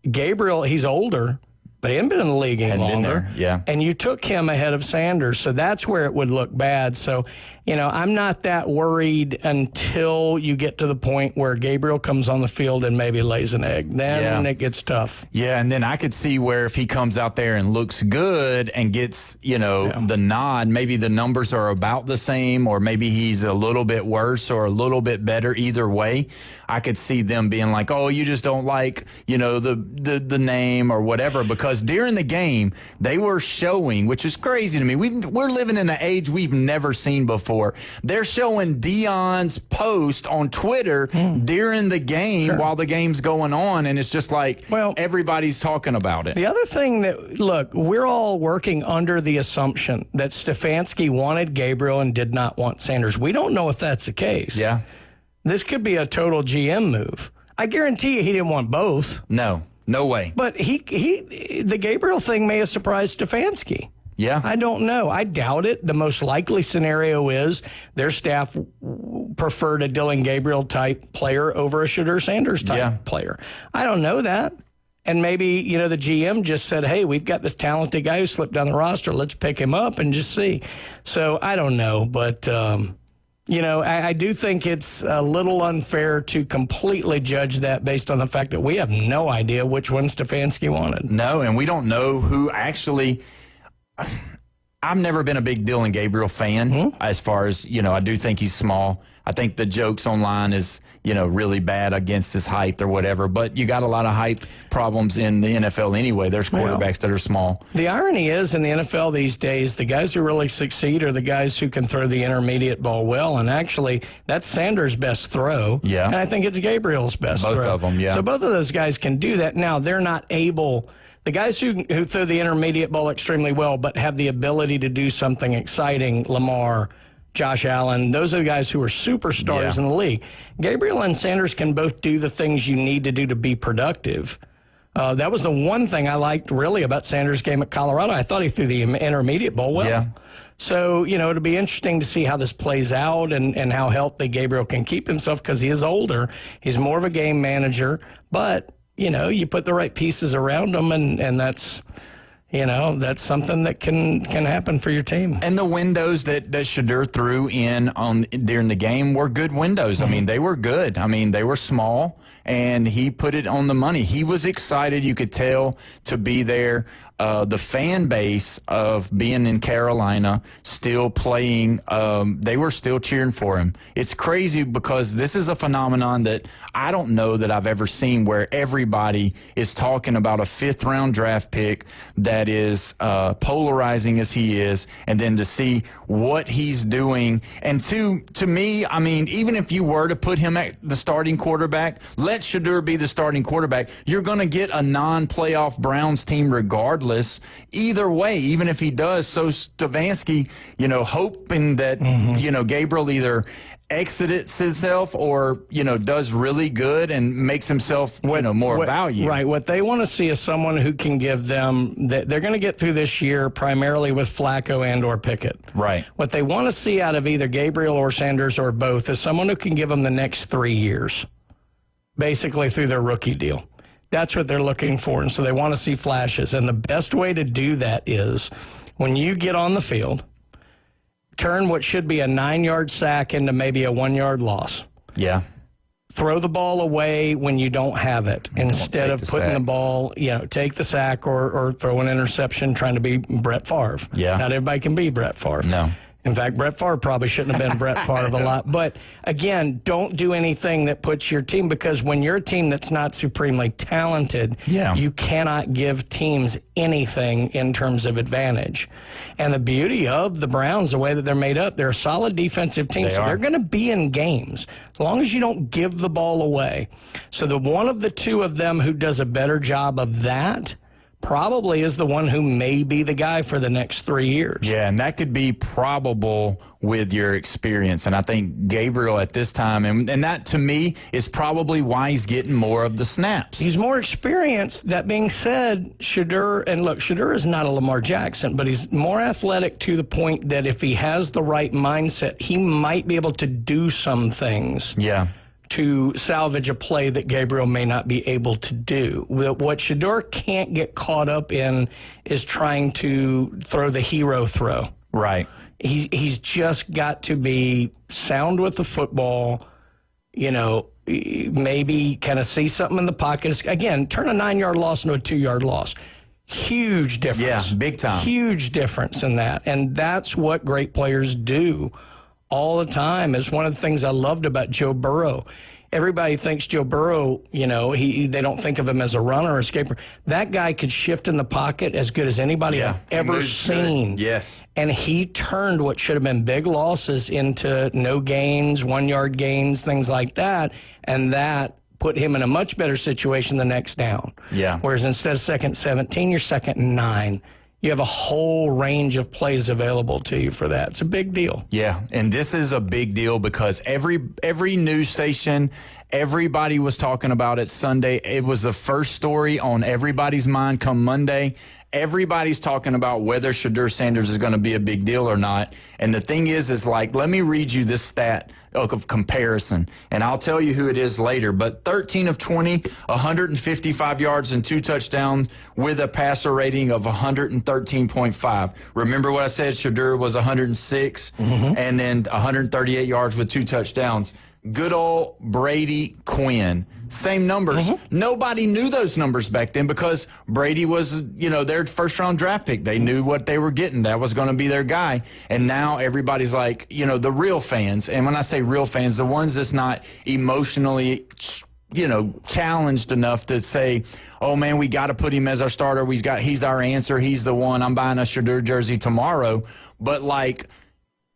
Gabriel, he's older, but he hasn't been in the league any longer. Yeah. And you took him ahead of Sanders, so that's where it would look bad. So, I'm not that worried until you get to the point where Gabriel comes on the field and maybe lays an egg. Then it gets tough. Yeah, and then I could see where if he comes out there and looks good and gets, the nod, maybe the numbers are about the same, or maybe he's a little bit worse or a little bit better. Either way, I could see them being like, oh, you just don't like, the name or whatever, because during the game, they were showing, which is crazy to me. We're living in an age we've never seen before. They're showing Dion's post on Twitter during the game while the game's going on, and it's just like everybody's talking about it. The other thing look, we're all working under the assumption that Stefanski wanted Gabriel and did not want Sanders. We don't know if that's the case. Yeah. This could be a total GM move. I guarantee you he didn't want both. No way. But the Gabriel thing may have surprised Stefanski. Yeah. I don't know. I doubt it. The most likely scenario is their staff preferred a Dylan Gabriel type player over a Shedeur Sanders type player. I don't know that. And maybe, the GM just said, hey, we've got this talented guy who slipped down the roster. Let's pick him up and just see. So I don't know. But, I do think it's a little unfair to completely judge that based on the fact that we have no idea which one Stefanski wanted. No, and we don't know who actually. I've never been a big Dylan Gabriel fan as far as, I do think he's small. I think the jokes online is, really bad against his height or whatever. But you got a lot of height problems in the NFL anyway. There's quarterbacks that are small. The irony is in the NFL these days, the guys who really succeed are the guys who can throw the intermediate ball well. And actually, that's Sanders' best throw. Yeah. And I think it's Gabriel's best throw. Both of them, yeah. So both of those guys can do that. Now, they're not able... The guys who throw the intermediate ball extremely well but have the ability to do something exciting, Lamar, Josh Allen, those are the guys who are superstars in the league. Gabriel and Sanders can both do the things you need to do to be productive. That was the one thing I liked really about Sanders' game at Colorado. I thought he threw the intermediate ball well. Yeah. So, it'll be interesting to see how this plays out and how healthy Gabriel can keep himself because he is older. He's more of a game manager, but... you put the right pieces around them, and that's, that's something that can happen for your team. And the windows that Shedeur threw in during the game were good windows. I mean, they were good. I mean, they were small, and he put it on the money. He was excited, you could tell, to be there. The fan base of being in Carolina, still playing, they were still cheering for him. It's crazy because this is a phenomenon that I don't know that I've ever seen where everybody is talking about a fifth-round draft pick that is polarizing as he is, and then to see what he's doing. And to me, I mean, even if you were to put him at the starting quarterback, let Shedeur be the starting quarterback, you're going to get a non-playoff Browns team regardless. Either way, even if he does. So Stefanski, hoping that, Gabriel either exits himself or, does really good and makes himself, more value. Right. What they want to see is someone who can give them, they're going to get through this year primarily with Flacco and or Pickett. Right. What they want to see out of either Gabriel or Sanders or both is someone who can give them the next 3 years, basically through their rookie deal. That's what they're looking for, and so they want to see flashes. And the best way to do that is when you get on the field, turn what should be a 9-yard sack into maybe a 1-yard loss. Yeah. Throw the ball away when you don't have it instead of putting the ball, take the sack or throw an interception trying to be Brett Favre. Yeah. Not everybody can be Brett Favre. No. In fact, Brett Favre probably shouldn't have been Brett Favre a lot. But, again, don't do anything that puts your team, because when you're a team that's not supremely talented, you cannot give teams anything in terms of advantage. And the beauty of the Browns, the way that they're made up, they're a solid defensive team, so they're going to be in games as long as you don't give the ball away. So the one of the two of them who does a better job of that probably is the one who may be the guy for the next 3 years. Yeah, and that could be probable with your experience. And I think Gabriel at this time, and that to me is probably why he's getting more of the snaps. He's more experienced. That being said, Shedeur is not a Lamar Jackson, but he's more athletic to the point that if he has the right mindset, he might be able to do some things. Yeah. To salvage a play that Gabriel may not be able to do. What Shedeur can't get caught up in is trying to throw the hero throw. Right. He's just got to be sound with the football, maybe kind of see something in the pocket. Again, turn a 9-yard loss into a 2-yard loss. Huge difference. Yeah, big time. Huge difference in that. And that's what great players do all the time. Is one of the things I loved about Joe Burrow. Everybody thinks Joe Burrow, they don't think of him as a runner or escaper. That guy could shift in the pocket as good as anybody I've ever seen. Yes. And he turned what should have been big losses into no gains, 1-yard gains, things like that. And that put him in a much better situation the next down. Yeah. Whereas instead of 2nd and 17, you're 2nd and 9. You have a whole range of plays available to you for that. It's a big deal. Yeah, and this is a big deal because every news station, everybody was talking about it Sunday. It was the first story on everybody's mind come Monday. Everybody's talking about whether Shedeur Sanders is going to be a big deal or not. And the thing is like, let me read you this stat of comparison, and I'll tell you who it is later. But 13 of 20, 155 yards and 2 touchdowns with a passer rating of 113.5. Remember what I said? Shedeur was 106, and then 138 yards with 2 touchdowns. Good old Brady Quinn. Same numbers. Nobody knew those numbers back then because Brady was, their first-round draft pick. They knew what they were getting. That was going to be their guy. And now everybody's like, the real fans. And when I say real fans, the ones that's not emotionally, challenged enough to say, oh, man, we got to put him as our starter. He's our answer. He's the one. I'm buying a Shedeur jersey tomorrow. But,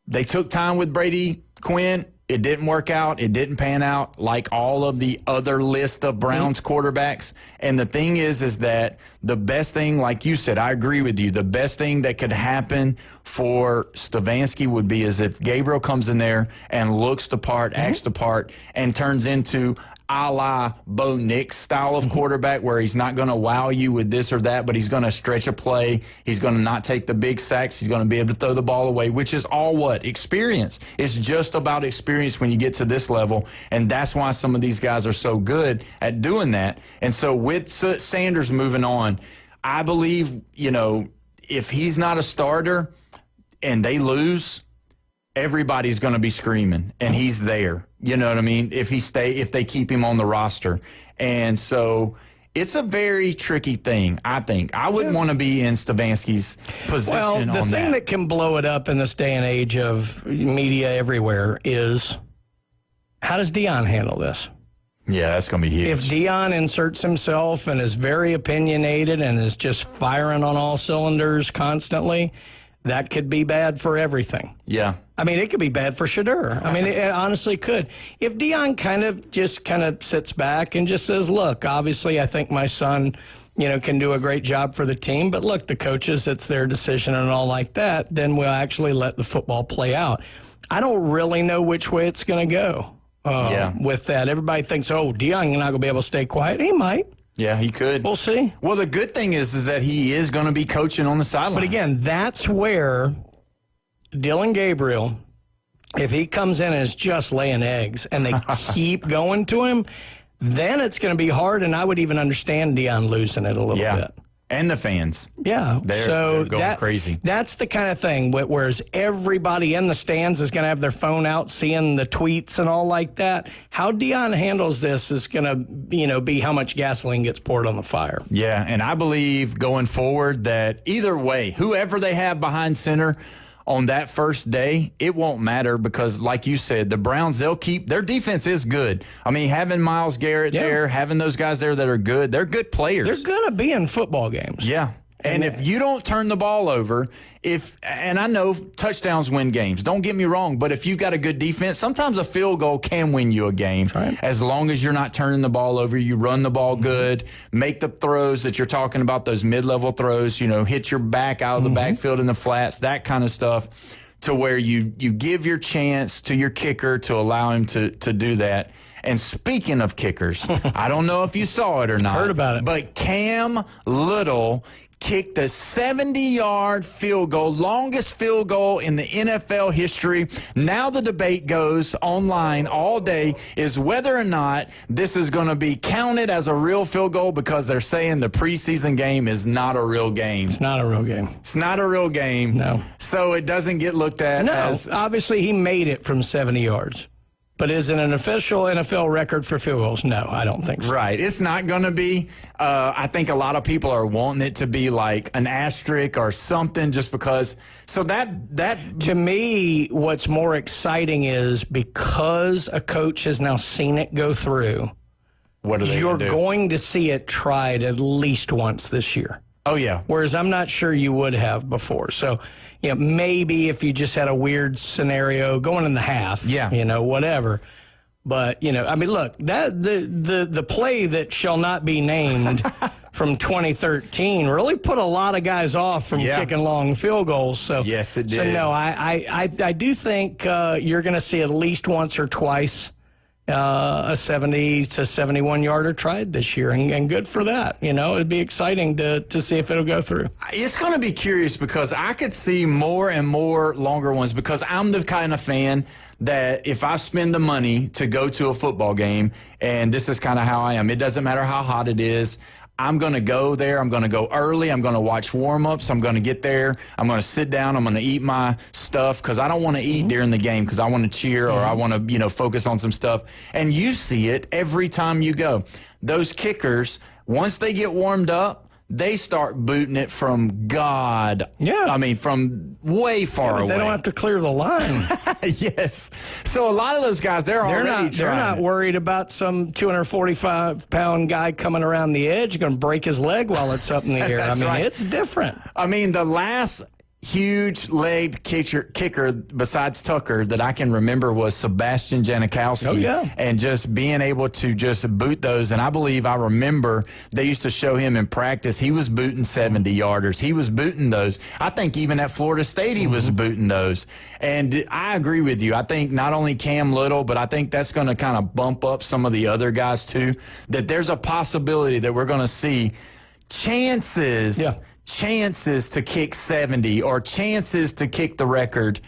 they took time with Brady Quinn. It didn't work out. It didn't pan out like all of the other list of Browns quarterbacks. And the thing is that the best thing, like you said, I agree with you, the best thing that could happen for Stefanski would be is if Gabriel comes in there and looks the part, acts the part, and turns into a la Bo Nix style of quarterback where he's not going to wow you with this or that, but he's going to stretch a play. He's going to not take the big sacks. He's going to be able to throw the ball away, which is all what? Experience. It's just about experience when you get to this level, and that's why some of these guys are so good at doing that. And so with Sanders moving on, I believe, if he's not a starter and they lose, everybody's going to be screaming, and he's there. You know what I mean? If they keep him on the roster. And so it's a very tricky thing, I think. I wouldn't want to be in Stefanski's position on that. Well, the thing that can blow it up in this day and age of media everywhere is, how does Deion handle this? Yeah, that's going to be huge. If Deion inserts himself and is very opinionated and is just firing on all cylinders constantly, that could be bad for everything. Yeah. I mean, it could be bad for Shedeur. I mean, it honestly could. If Deion kind of sits back and just says, look, obviously I think my son, can do a great job for the team, but look, the coaches, it's their decision and all like that, then we'll actually let the football play out. I don't really know which way it's going to go with that. Everybody thinks, Deion not going to be able to stay quiet. He might. Yeah, he could. We'll see. Well, the good thing is that he is going to be coaching on the sidelines. But again, that's where Dylan Gabriel, if he comes in and is just laying eggs and they keep going to him, then it's going to be hard, and I would even understand Deion losing it a little bit. And the fans. Yeah. They're going crazy. That's the kind of thing, whereas everybody in the stands is going to have their phone out, seeing the tweets and all like that. How Deion handles this is going to, be how much gasoline gets poured on the fire. Yeah, and I believe going forward that either way, whoever they have behind center on that first day, it won't matter because, like you said, the Browns, their defense is good. I mean, having Myles Garrett there, having those guys there that are good, they're good players. They're going to be in football games. Yeah. And if you don't turn the ball over, and I know touchdowns win games, don't get me wrong, but if you've got a good defense, sometimes a field goal can win you a game. Right. As long as you're not turning the ball over, you run the ball good, make the throws that you're talking about, those mid-level throws, hit your back out of the backfield in the flats, that kind of stuff, to where you give your chance to your kicker to allow him to do that. And speaking of kickers, I don't know if you saw it or not. Heard about it. But Cam Little kicked a 70-yard field goal, longest field goal in the NFL history. Now the debate goes online all day is whether or not this is going to be counted as a real field goal, because they're saying the preseason game is not a real game. It's not a real game. It's not a real game. No. So it doesn't get looked at as... Obviously he made it from 70 yards. But is it an official NFL record for field goals? No, I don't think so. Right. It's not going to be. I think a lot of people are wanting it to be like an asterisk or something just because. So that to me, what's more exciting is because a coach has now seen it go through, what are they you're gonna do? going to see it tried at least once this year. Oh, yeah. Whereas I'm not sure you would have before. So, maybe if you just had a weird scenario going in the half, whatever. But, look, that the play that shall not be named from 2013 really put a lot of guys off from kicking long field goals. So yes, it did. So, no, I do think you're going to see at least once or twice a 70 to 71 yarder tried this year, and good for that. It'd be exciting to see if it'll go through. It's going to be curious because I could see more and more longer ones, because I'm the kind of fan that if I spend the money to go to a football game, and this is kind of how I am, it doesn't matter how hot it is, I'm going to go there. I'm going to go early. I'm going to watch warm-ups. I'm going to get there. I'm going to sit down. I'm going to eat my stuff because I don't want to eat during the game because I want to cheer or I want to, focus on some stuff. And you see it every time you go. Those kickers, once they get warmed up, they start booting it from God. Yeah. I mean, from way far away. They don't have to clear the line. Yes. So a lot of those guys, they're not worried about some 245-pound guy coming around the edge going to break his leg while it's up in the air. It's different. I mean, the last huge-legged kicker besides Tucker that I can remember was Sebastian Janikowski. Oh, yeah. And just being able to just boot those. And I remember they used to show him in practice. He was booting 70-yarders. He was booting those. I think even at Florida State he was booting those. And I agree with you. I think not only Cam Little, but I think that's going to kind of bump up some of the other guys too, that there's a possibility that we're going to see chances to kick 70 or chances to kick the record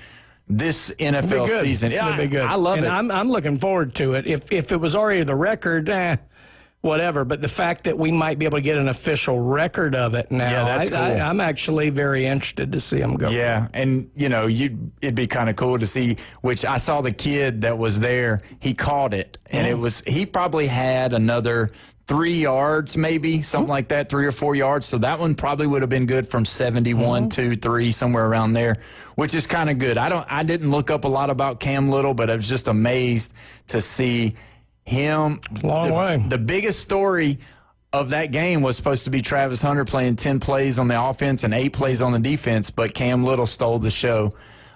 this NFL season. It'll be good. I love it. I'm looking forward to it. If it was already the record, whatever. But the fact that we might be able to get an official record of it now, that's cool. I'm actually very interested to see them go. Yeah, and it'd be kind of cool to see. Which I saw the kid that was there. He caught it, and he probably had another 3 yards, maybe something like that, 3 or 4 yards. So that one probably would have been good from 71, 2, 3, somewhere around there, which is kind of good. I didn't look up a lot about Cam Little, but I was just amazed to see him. Long way. The biggest story of that game was supposed to be Travis Hunter playing 10 plays on the offense and 8 plays on the defense, but Cam Little stole the show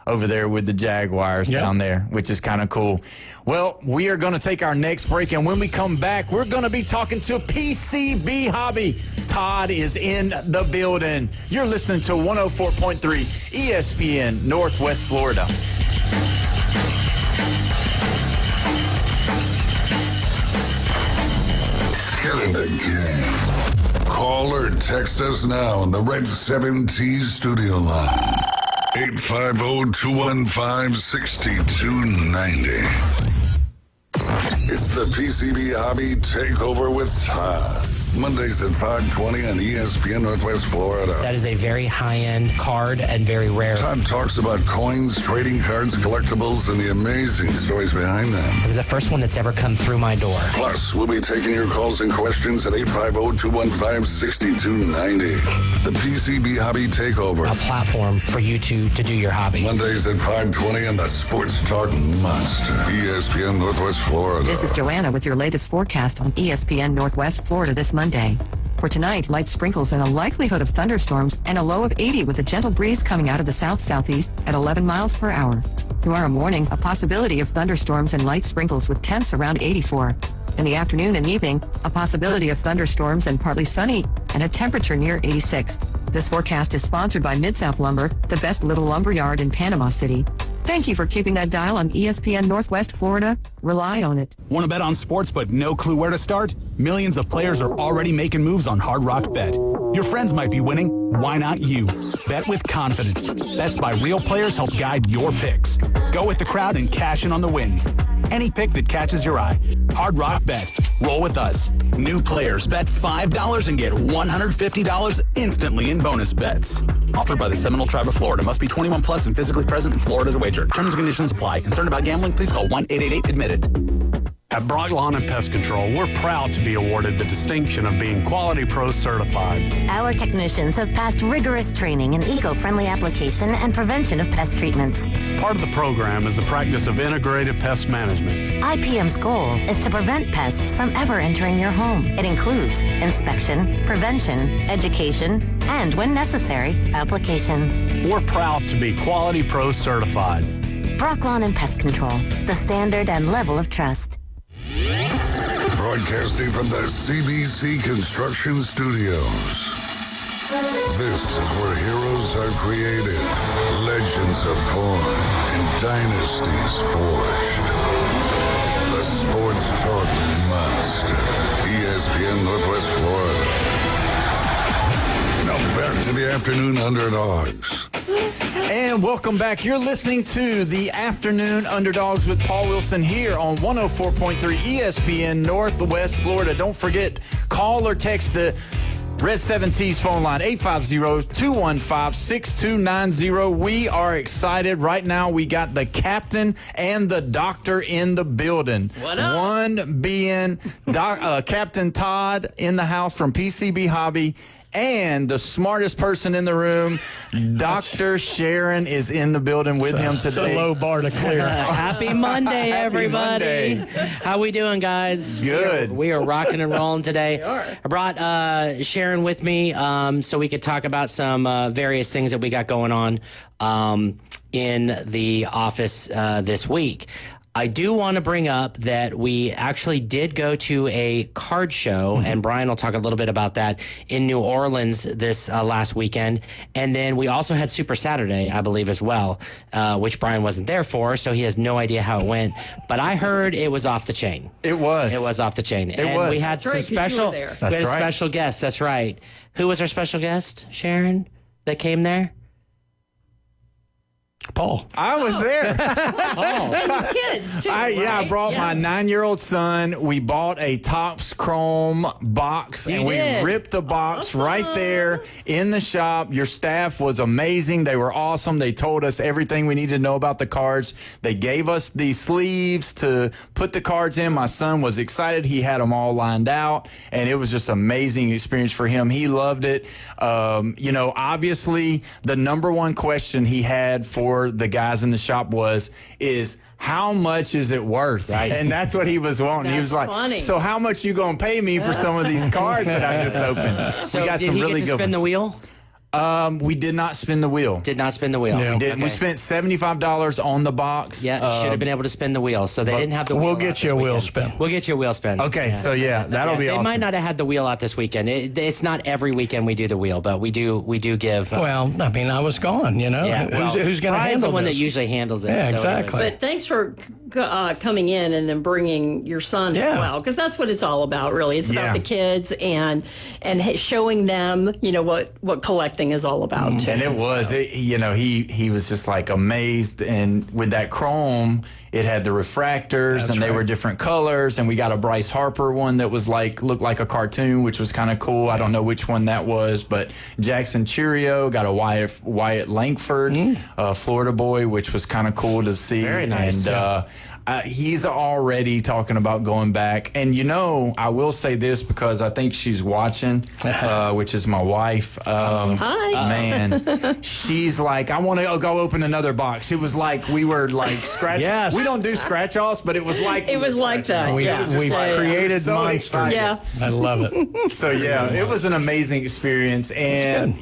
over there with the Jaguars down there, which is kind of cool. Well, we are going to take our next break, and when we come back, we're going to be talking to PCB Hobby. Todd is in the building. You're listening to 104.3 ESPN Northwest Florida. Get in the game. Call or text us now on the Red 7T studio line. 850-215-6290. It's the PCB Hobby Takeover with Todd. Mondays at 5:20 on ESPN Northwest Florida. That is a very high-end card and very rare. Todd talks about coins, trading cards, collectibles, and the amazing stories behind them. It was the first one that's ever come through my door. Plus, we'll be taking your calls and questions at 850-215-6290. The PCB Hobby Takeover. A platform for you to do your hobby. Mondays at 5:20 on the Sports Talk Monster. ESPN Northwest Florida. This is Joanna with your latest forecast on ESPN Northwest Florida this Monday. For tonight, light sprinkles and a likelihood of thunderstorms and a low of 80 with a gentle breeze coming out of the south-southeast at 11 miles per hour. Tomorrow morning, a possibility of thunderstorms and light sprinkles with temps around 84. In the afternoon and evening, a possibility of thunderstorms and partly sunny and a temperature near 86. This forecast is sponsored by Mid-South Lumber, the best little lumber yard in Panama City. Thank you for keeping that dial on ESPN Northwest Florida. Rely on it. Want to bet on sports but no clue where to start? Millions of players are already making moves on Hard Rock Bet. Your friends might be winning. Why not you? Bet with confidence. Bets by real players help guide your picks. Go with the crowd and cash in on the wins. Any pick that catches your eye. Hard Rock Bet. Roll with us. New players bet $5 and get $150 instantly in bonus bets. Offered by the Seminole Tribe of Florida. Must be 21 plus and physically present in Florida to wager. Terms and conditions apply. Concerned about gambling? Please call 1-888-ADMIT-IT. At Brock Lawn and Pest Control, we're proud to be awarded the distinction of being Quality Pro certified. Our technicians have passed rigorous training in eco-friendly application and prevention of pest treatments. Part of the program is the practice of integrated pest management. IPM's goal is to prevent pests from ever entering your home. It includes inspection, prevention, education, and, when necessary, application. We're proud to be Quality Pro certified. Brock Lawn and Pest Control, the standard and level of trust. Broadcasting from the CBC Construction Studios. This is where heroes are created, legends are born, and dynasties forged. The sports talk must. ESPN Northwest Florida. Now back to the Afternoon Underdogs. And welcome back. You're listening to the Afternoon Underdogs with Paul Wilson here on 104.3 ESPN Northwest Florida. Don't forget, call or text the Red 7T's phone line, 850-215-6290. We are excited. Right now, we got the captain and the doctor in the building. What up? One being Captain Todd in the house from PCB Hobby. And the smartest person in the room, Dr. Sharon, is in the building with him today. It's a low bar to clear. Happy Monday, everybody. Happy Monday. How we doing, guys? Good. We are rocking and rolling today. I brought Sharon with me so we could talk about some various things that we got going on in the office this week. I do want to bring up that we actually did go to a card show, and Brian will talk a little bit about that, in New Orleans this last weekend. And then we also had Super Saturday, I believe, as well, which Brian wasn't there for, so he has no idea how it went. But I heard it was off the chain. It was. It was off the chain. It was. We had some special. We had a special guest. That's right. Who was our special guest, Sharon, that came there? Paul. I was there. Paul. And your kids, too, I brought my 9-year-old son. We bought a Topps Chrome box, and we ripped the box right there in the shop. Your staff was amazing. They were awesome. They told us everything we needed to know about the cards. They gave us the sleeves to put the cards in. My son was excited. He had them all lined out, and it was just an amazing experience for him. He loved it. Obviously, the number one question he had for the guys in the shop is how much is it worth? Right. And that's what he was wanting. He was like, funny. So how much you gonna pay me for some of these cards that I just opened? So we got did some he really get to good spin ones. the wheel? We did not spin the wheel. Did not spin the wheel. Yeah. We didn't. Okay. We spent $75 on the box. Yeah, should have been able to spin the wheel. So they didn't have the wheel. We'll out get you this a wheel weekend. spin. We'll get you a wheel spin. Okay, so that'll be they awesome. might not have had the wheel out this weekend. It's not every weekend we do the wheel, but we do give. Well, I mean, I was gone, Yeah, who's going to Brian's handle the one this? that usually handles it. Yeah, so exactly. anyways. But thanks for coming in and then bringing your son as well, because that's what it's all about, really. It's about the kids and showing them, what collecting is all about. Too. And it was, he was just like amazed. And with that chrome, it had the refractors, and they were different colors. And we got a Bryce Harper one that was looked like a cartoon, which was kind of cool. I don't know which one that was, but Jackson Cheerio got a Wyatt Langford, Florida boy, which was kind of cool to see. Very nice. And he's already talking about going back. And, I will say this because I think she's watching, which is my wife. Hi. Man, she's like, I want to go open another box. It was like we were scratching. Yes. We don't do scratch-offs, but it was like It was like that. We created so monsters. excited. Yeah. I love it. So, it was an amazing experience. And,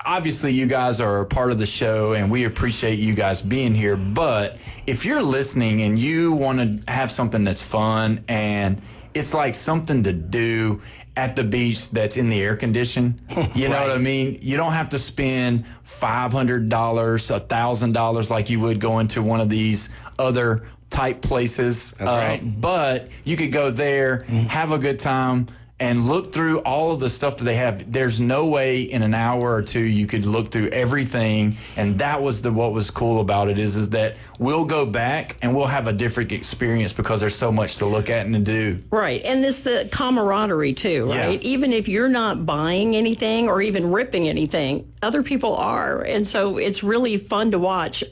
obviously you guys are a part of the show, and we appreciate you guys being here. But if you're listening and you want to have something that's fun and it's like something to do at the beach that's in the air condition. You know what I mean? You don't have to spend $500, $1,000 like you would go into one of these other type places. That's right. But you could go there, have a good time, and look through all of the stuff that they have. There's no way in an hour or two you could look through everything, and that was what was cool about it is that we'll go back and we'll have a different experience because there's so much to look at and to do. Right, and it's the camaraderie too, right? Yeah. Even if you're not buying anything or even ripping anything, other people are, and so it's really fun to watch.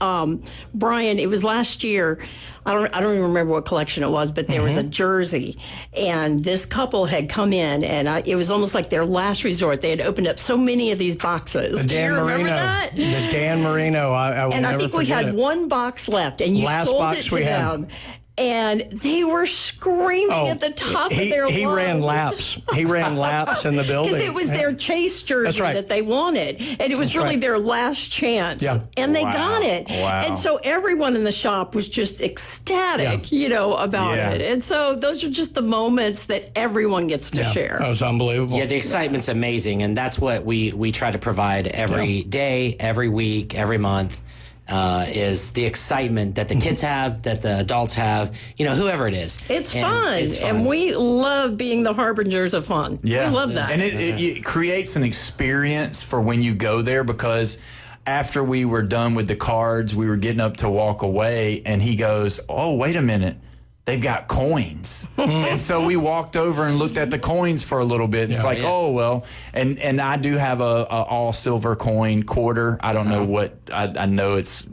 Brian, it was last year. I don't even remember what collection it was, but there was a jersey, and this couple had come in, and it was almost like their last resort. They had opened up so many of these boxes. The Dan Marino. That? The Dan Marino. I will and never I think we forget had it. one box left, and you Last sold box it to we had. them. And they were screaming at the top of their lungs. He ran laps. He ran laps in the building. Because it was their chase jersey that they wanted. And it was really their last chance. Yeah. And they got it. Wow. And so everyone in the shop was just ecstatic, about it. And so those are just the moments that everyone gets to share. That was unbelievable. Yeah, the excitement's amazing, and that's what we try to provide every day, every week, every month. Is the excitement that the kids have, that the adults have, whoever it is. It's fun, and we love being the harbingers of fun. Yeah. We love that. And it creates an experience for when you go there, because after we were done with the cards, we were getting up to walk away, and he goes, "Oh, wait a minute. They've got coins." And so we walked over and looked at the coins for a little bit. It's oh, well. And I do have a all silver coin quarter. I don't know what, I know it's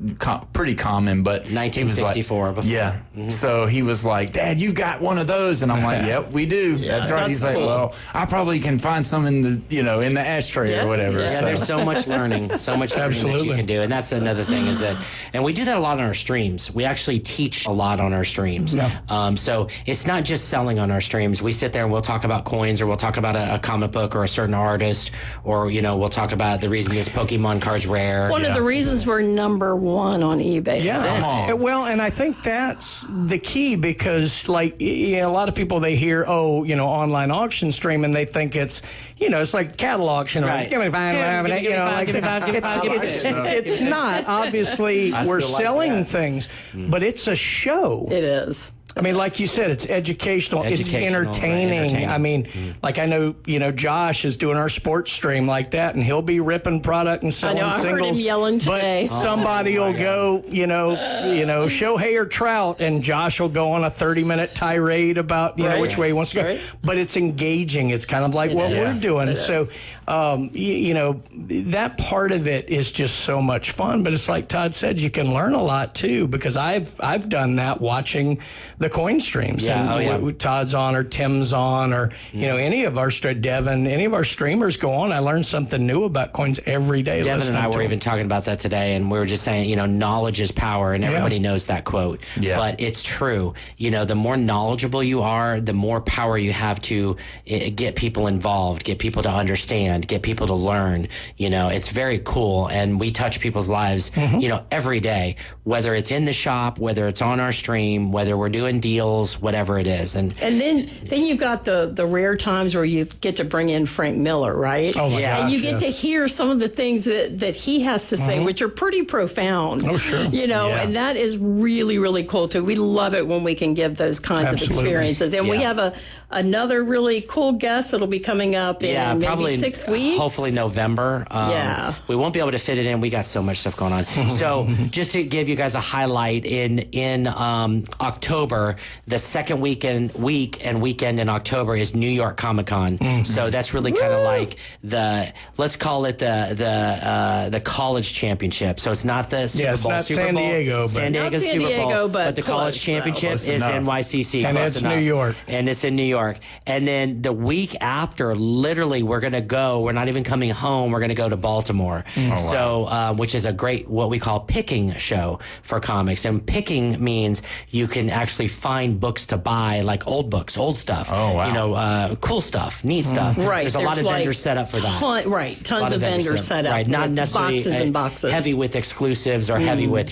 pretty common, but 1964 before. Yeah. So he was like, "Dad, you've got one of those." And I'm like, "Yep, we do." That's right. He's like, "Well, I probably can find some in the, in the ashtray or whatever." Yeah, so. there's so much learning that you can do. And that's another thing is that, and we do that a lot on our streams. We actually teach a lot on our streams. Yeah. So it's not just selling on our streams. We sit there and we'll talk about coins, or we'll talk about a comic book or a certain artist, or, we'll talk about the reason this Pokemon card's rare. One of the reasons we're number one on eBay. Yeah. Well, and I think that's the key, because a lot of people, they hear, online auction stream, and they think it's, it's like cattle auction. Right. Give me five, it's not. Obviously, we're selling things, but it's a show. It is. I mean, like you said, it's educational, it's entertaining. I mean, like I know, Josh is doing our sports stream like that, and he'll be ripping product and selling singles. I heard him yelling today. But somebody will go, Shohei or Trout, and Josh will go on a 30-minute tirade about, which way he wants to go. Right. But it's engaging. It's kind of like what we're doing. So, that part of it is just so much fun. But it's like Todd said, you can learn a lot too, because I've done that watching the coin streams. And Todd's on, or Tim's on, or any of our Devin, any of our streamers go on. I learn something new about coins every day. Devin and I were even talking about that today, and we were just saying, knowledge is power, and everybody knows that quote. Yeah. But it's true. The more knowledgeable you are, the more power you have to get people involved, get people to understand, get people to learn. It's very cool, and we touch people's lives, every day, whether it's in the shop, whether it's on our stream, whether we're doing deals, whatever it is. And then you got the rare times where you get to bring in Frank Miller, right? Oh my gosh, and you get to hear some of the things that he has to say, which are pretty profound. Oh, sure. And that is really, really cool too. We love it when we can give those kinds of experiences. And we have another really cool guest that'll be coming up in maybe 6 weeks. Hopefully November. We won't be able to fit it in. We got so much stuff going on. So just to give you guys a highlight, in October, the second week and weekend in October is New York Comic Con. So that's really kind of like let's call it the college championship. So it's not the Super Bowl. It's not Super San Bowl, Diego, San Diego not San Super Diego, Bowl, but the college championship is NYCC. And Close it's enough. New York. And it's in New York. And then the week after, literally, we're going to go go. We're not even coming home. We're going to go to Baltimore. So, which is a great, what we call picking show for comics. And picking means you can actually find books to buy, like old books, old stuff. Oh, wow. You know, cool stuff, neat stuff. Right. There's a lot of vendors set up for that. Right. Tons of vendors set up. Right. Not necessarily boxes and boxes. Heavy with exclusives or heavy with,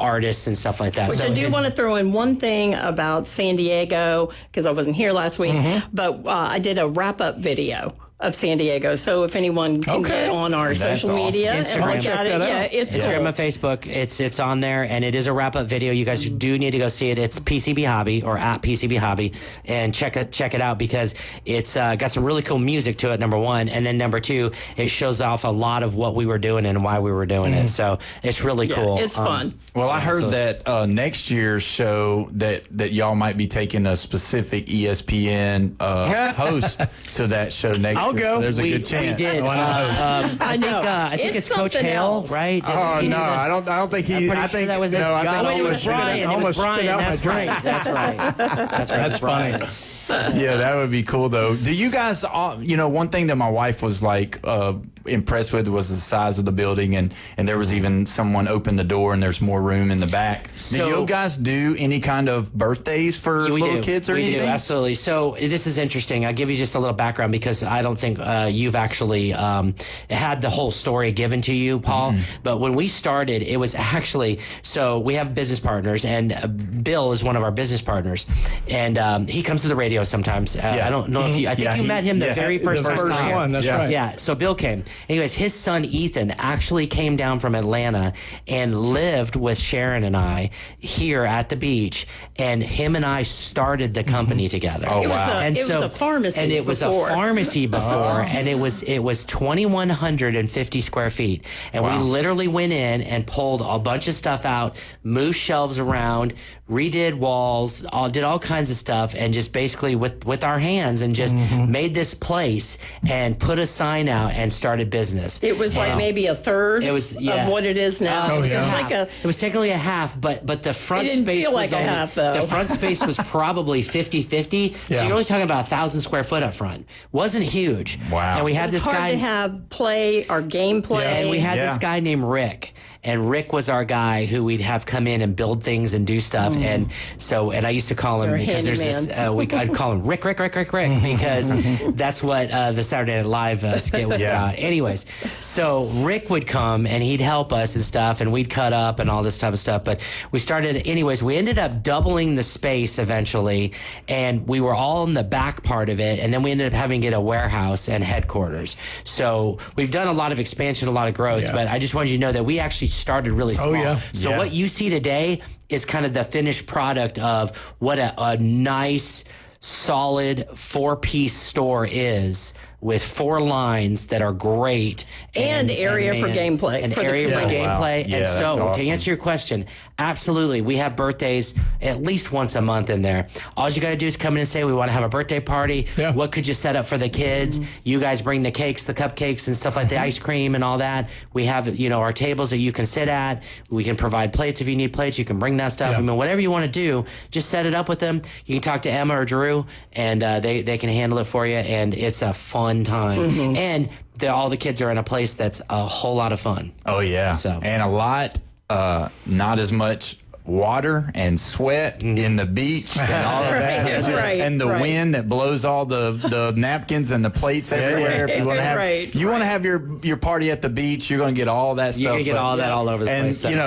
artists and stuff like that. Which I do want to throw in one thing about San Diego, because I wasn't here last week, but I did a wrap-up video of San Diego. So if anyone can get on our social media and look at it, it's Instagram cool. and Facebook. It's on there, and it is a wrap-up video. You guys do need to go see it. It's PCB Hobby or at PCB Hobby, and check it out because it's got some really cool music to it. Number one, and then number two, it shows off a lot of what we were doing and why we were doing it. So it's really cool. It's fun. Well, I heard that next year's show that y'all might be taking a specific ESPN host to that show next year. I'll go. So there's a good chance. We did. I think it's Coach Hale, right? Oh no, I don't think he. I think that was no. I think it was Brian. It was Brian. That's right. That's right. That's funny. Yeah, that would be cool though. Do you guys? One thing that my wife was like impressed with was the size of the building, and there was even someone opened the door and there's more room in the back. Do you guys do any kind of birthdays for little kids or anything? We do, absolutely. So this is interesting. I'll give you just a little background because I don't think you've actually had the whole story given to you, Paul. But when we started, it was actually, so we have business partners, and Bill is one of our business partners, and he comes to the radio sometimes. I don't know if you, I think you met him the very first time. One, that's right. Yeah, so Bill came. Anyways, his son Ethan actually came down from Atlanta and lived with Sharon and I here at the beach, and him and I started the company together. Oh, wow. It was a pharmacy and it was before. a pharmacy before, and it was 2,150 square feet, and we literally went in and pulled a bunch of stuff out, moved shelves around, redid walls, did all kinds of stuff, and just basically with our hands, and just made this place and put a sign out and started business. It was like maybe a third of what it is now. It was technically a half, but the front it didn't space feel was like a only, half, though. the front space was probably 50-50. So you're only talking about 1,000 square foot up front. Wasn't huge. Wow. And we had It was this hard guy to have play or gameplay. and we had this guy named Rick, and Rick was our guy who we'd have come in and build things and do stuff. And I used to call him, You're a because there's this, I'd call him Rick, because that's what the Saturday Night Live skit was about. Anyways, so Rick would come and he'd help us and stuff, and we'd cut up and all this type of stuff. But we ended up doubling the space eventually, and we were all in the back part of it, and then we ended up having to get a warehouse and headquarters. So we've done a lot of expansion, a lot of growth, but I just wanted you to know that we actually started really small. So what you see today is kind of the finished product of what a nice, solid 4-piece store is, with 4 lines that are great. And area for gameplay. An for area for gameplay. Wow. Yeah, and so, that's awesome. to answer your question, absolutely, we have birthdays at least once a month in there. All you got to do is come in and say, we want to have a birthday party. What could you set up for the kids? You guys bring the cakes, the cupcakes, and stuff like the ice cream and all that. We have, our tables that you can sit at. We can provide plates if you need plates. You can bring that stuff. I mean, whatever you want to do, just set it up with them. You can talk to Emma or Drew, and they can handle it for you, and it's a fun time. And all the kids are in a place that's a whole lot of fun. Oh yeah. So. And a lot, not as much water and sweat in the beach and all of that, and the wind that blows all the napkins and the plates everywhere. If you want to have, want to have your party at the beach, you're going to get all that stuff. You're going to get all that all over the place. And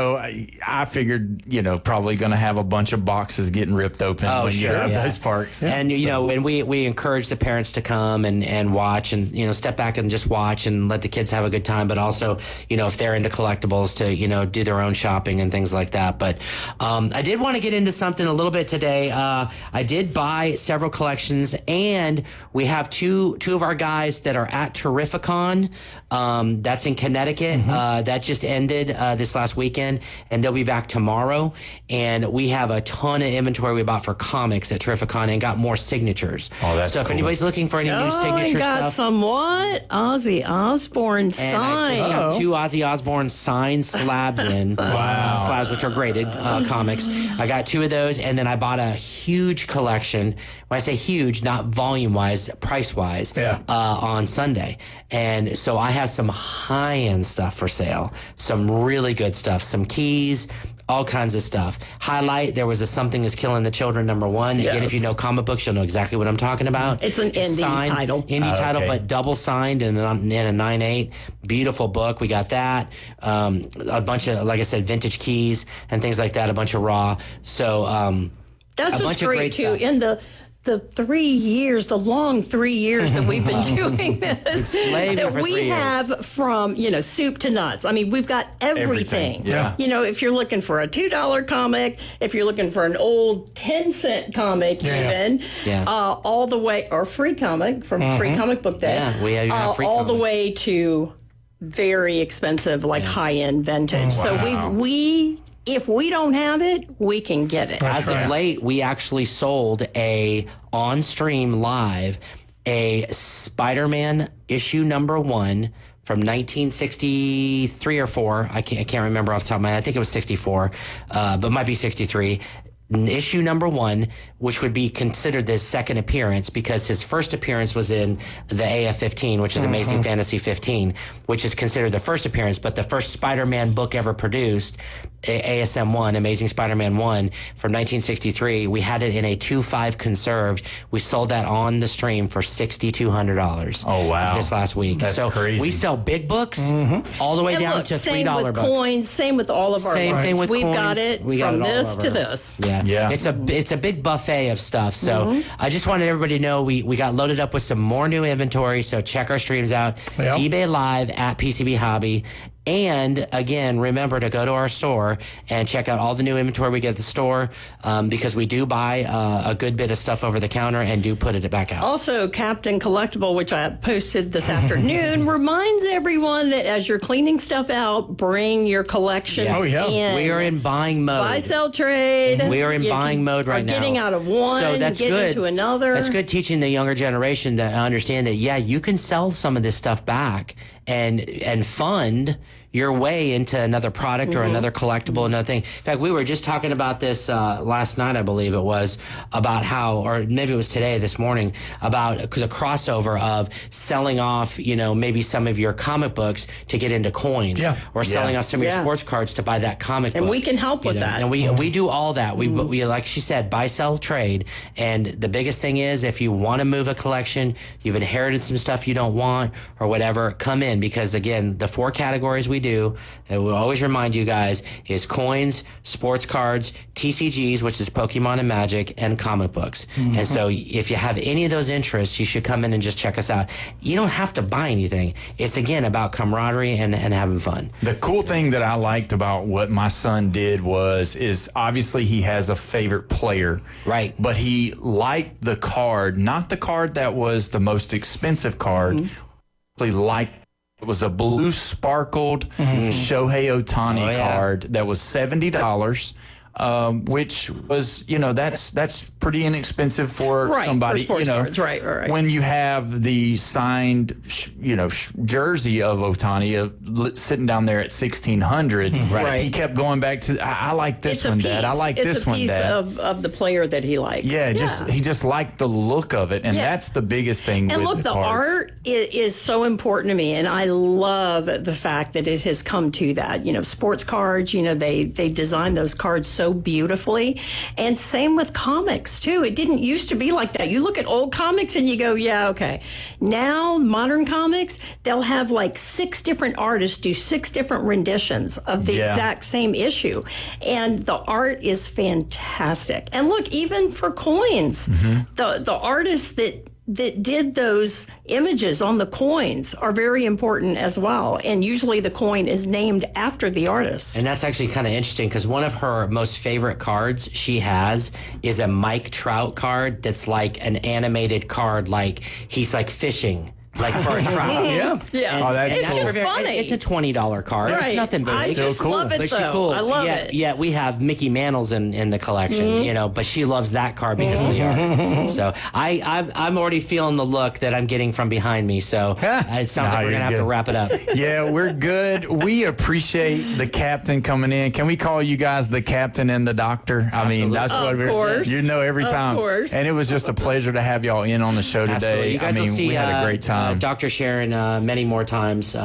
I figured, probably going to have a bunch of boxes getting ripped open when you have those parks. And and we encourage the parents to come and watch, and step back and just watch and let the kids have a good time. But also, if they're into collectibles, to do their own shopping and things like that. But I did want to get into something a little bit today. I did buy several collections, and we have two of our guys that are at Terrificon. That's in Connecticut. That just ended this last weekend, and they'll be back tomorrow. And we have a ton of inventory we bought for comics at Terrificon, and got more signatures. Oh, that's so if cool. anybody's looking for any new signature got stuff, some Ozzy Osbourne and I just signs. got 2 Ozzy Osbourne signed slabs in. Slabs, which are graded. comics. I got 2 of those, and then I bought a huge collection. When I say huge, not volume-wise, price-wise, on Sunday. And so I have some high-end stuff for sale, some really good stuff, some keys, all kinds of stuff. Highlight, there was a Something is Killing the Children #1. Again, if you know comic books, you'll know exactly what I'm talking about. It's an indie title. Indie title, but double signed and a 9/8. Beautiful book. We got that. A bunch of, like I said, vintage keys and things like that, a bunch of raw. So that's what's great, too. Stuff. In the 3 years, the long 3 years that we've been doing this, that we have from, soup to nuts. I mean, we've got everything. Yeah. If you're looking for a $2 comic, if you're looking for an old 10-cent comic all the way, or free comic from Free Comic Book Day. Yeah, we have free all comics. the way to very expensive, like high-end vintage. So if we don't have it, we can get it. As of late, we actually sold on stream live a Spider-Man issue #1 from 1963 or 4. I can't remember off the top of my head. I think it was 64, but might be 63. Issue #1, which would be considered his second appearance because his first appearance was in the AF-15, which is Amazing Fantasy 15, which is considered the first appearance, but the first Spider-Man book ever produced, ASM1, Amazing Spider-Man 1 from 1963. We had it in a 2.5 conserved. We sold that on the stream for $6,200. Oh, wow. This last week. That's crazy. We sell big books all the way down to $3 same with books. coins, same with all of our Same lines. thing with We've coins. got it We got from it all this over. to this. Yeah. It's a big buffet of stuff. So I just wanted everybody to know we got loaded up with some more new inventory. So check our streams out. eBay Live at PCB Hobby. And again, remember to go to our store and check out all the new inventory we get at the store because we do buy a good bit of stuff over the counter and do put it back out. Also, Captain Collectible, which I posted this afternoon, reminds everyone that as you're cleaning stuff out, bring your collections in. We are in buying mode. Buy, sell, trade. We are in buying mode right now. Getting out of one, so that's getting good. into another. That's good teaching the younger generation to understand that, you can sell some of this stuff back and fund your way into another product or another collectible, another thing. In fact, we were just talking about this last night, I believe it was, about how, or maybe it was today, this morning, about the crossover of selling off, maybe some of your comic books to get into coins, or selling off some of your sports cards to buy that comic book. And we can help with that. And we do all that. We like she said, buy, sell, trade. And the biggest thing is, if you want to move a collection, you've inherited some stuff you don't want or whatever, come in, because again, the 4 categories we do, and we'll always remind you guys, is coins, sports cards, TCGs, which is Pokemon and Magic, and comic books. And so if you have any of those interests, you should come in and just check us out. You don't have to buy anything. It's, again, about camaraderie and having fun. The cool thing that I liked about what my son did is obviously he has a favorite player. Right. But he liked the card, not the card that was the most expensive card. He liked it was a blue sparkled Shohei Ohtani card that was $70. Which was, that's pretty inexpensive for somebody, for sports cards. Right. When you have the signed, jersey of Ohtani sitting down there at $1,600. He kept going back to, I like this one, Dad. I like this one, Dad. It's a piece of the player that he likes. He just liked the look of it, and that's the biggest thing. And with look, the cards. art is so important to me, and I love the fact that it has come to that. Sports cards, they design those cards so beautifully, and same with comics too. It didn't used to be like that. You look at old comics and you go, okay. Now modern comics, they'll have like 6 different artists do 6 different renditions of the exact same issue, and the art is fantastic. And look, even for coins, the artists that did those images on the coins are very important as well. And usually the coin is named after the artist. And that's actually kind of interesting because one of her most favorite cards she has is a Mike Trout card that's like an animated card, like he's like fishing. like for a trial. Yeah. Oh, that's it's cool. just funny. It's a $20 card. Right. It's nothing big. I just love it, But she though. cool. I love it. Yeah, we have Mickey Mantles in the collection, Mm-hmm. but she loves that card because of the art. So I'm already feeling the look that I'm getting from behind me. So it sounds like we're going to have to wrap it up. Yeah, we're good. We appreciate the captain coming in. Can we call you guys the captain and the doctor? I mean, that's what every time. Of course. And it was just a pleasure to have y'all in on the show today. Absolutely. You guys will see we had a great time. Dr. Sharon many more times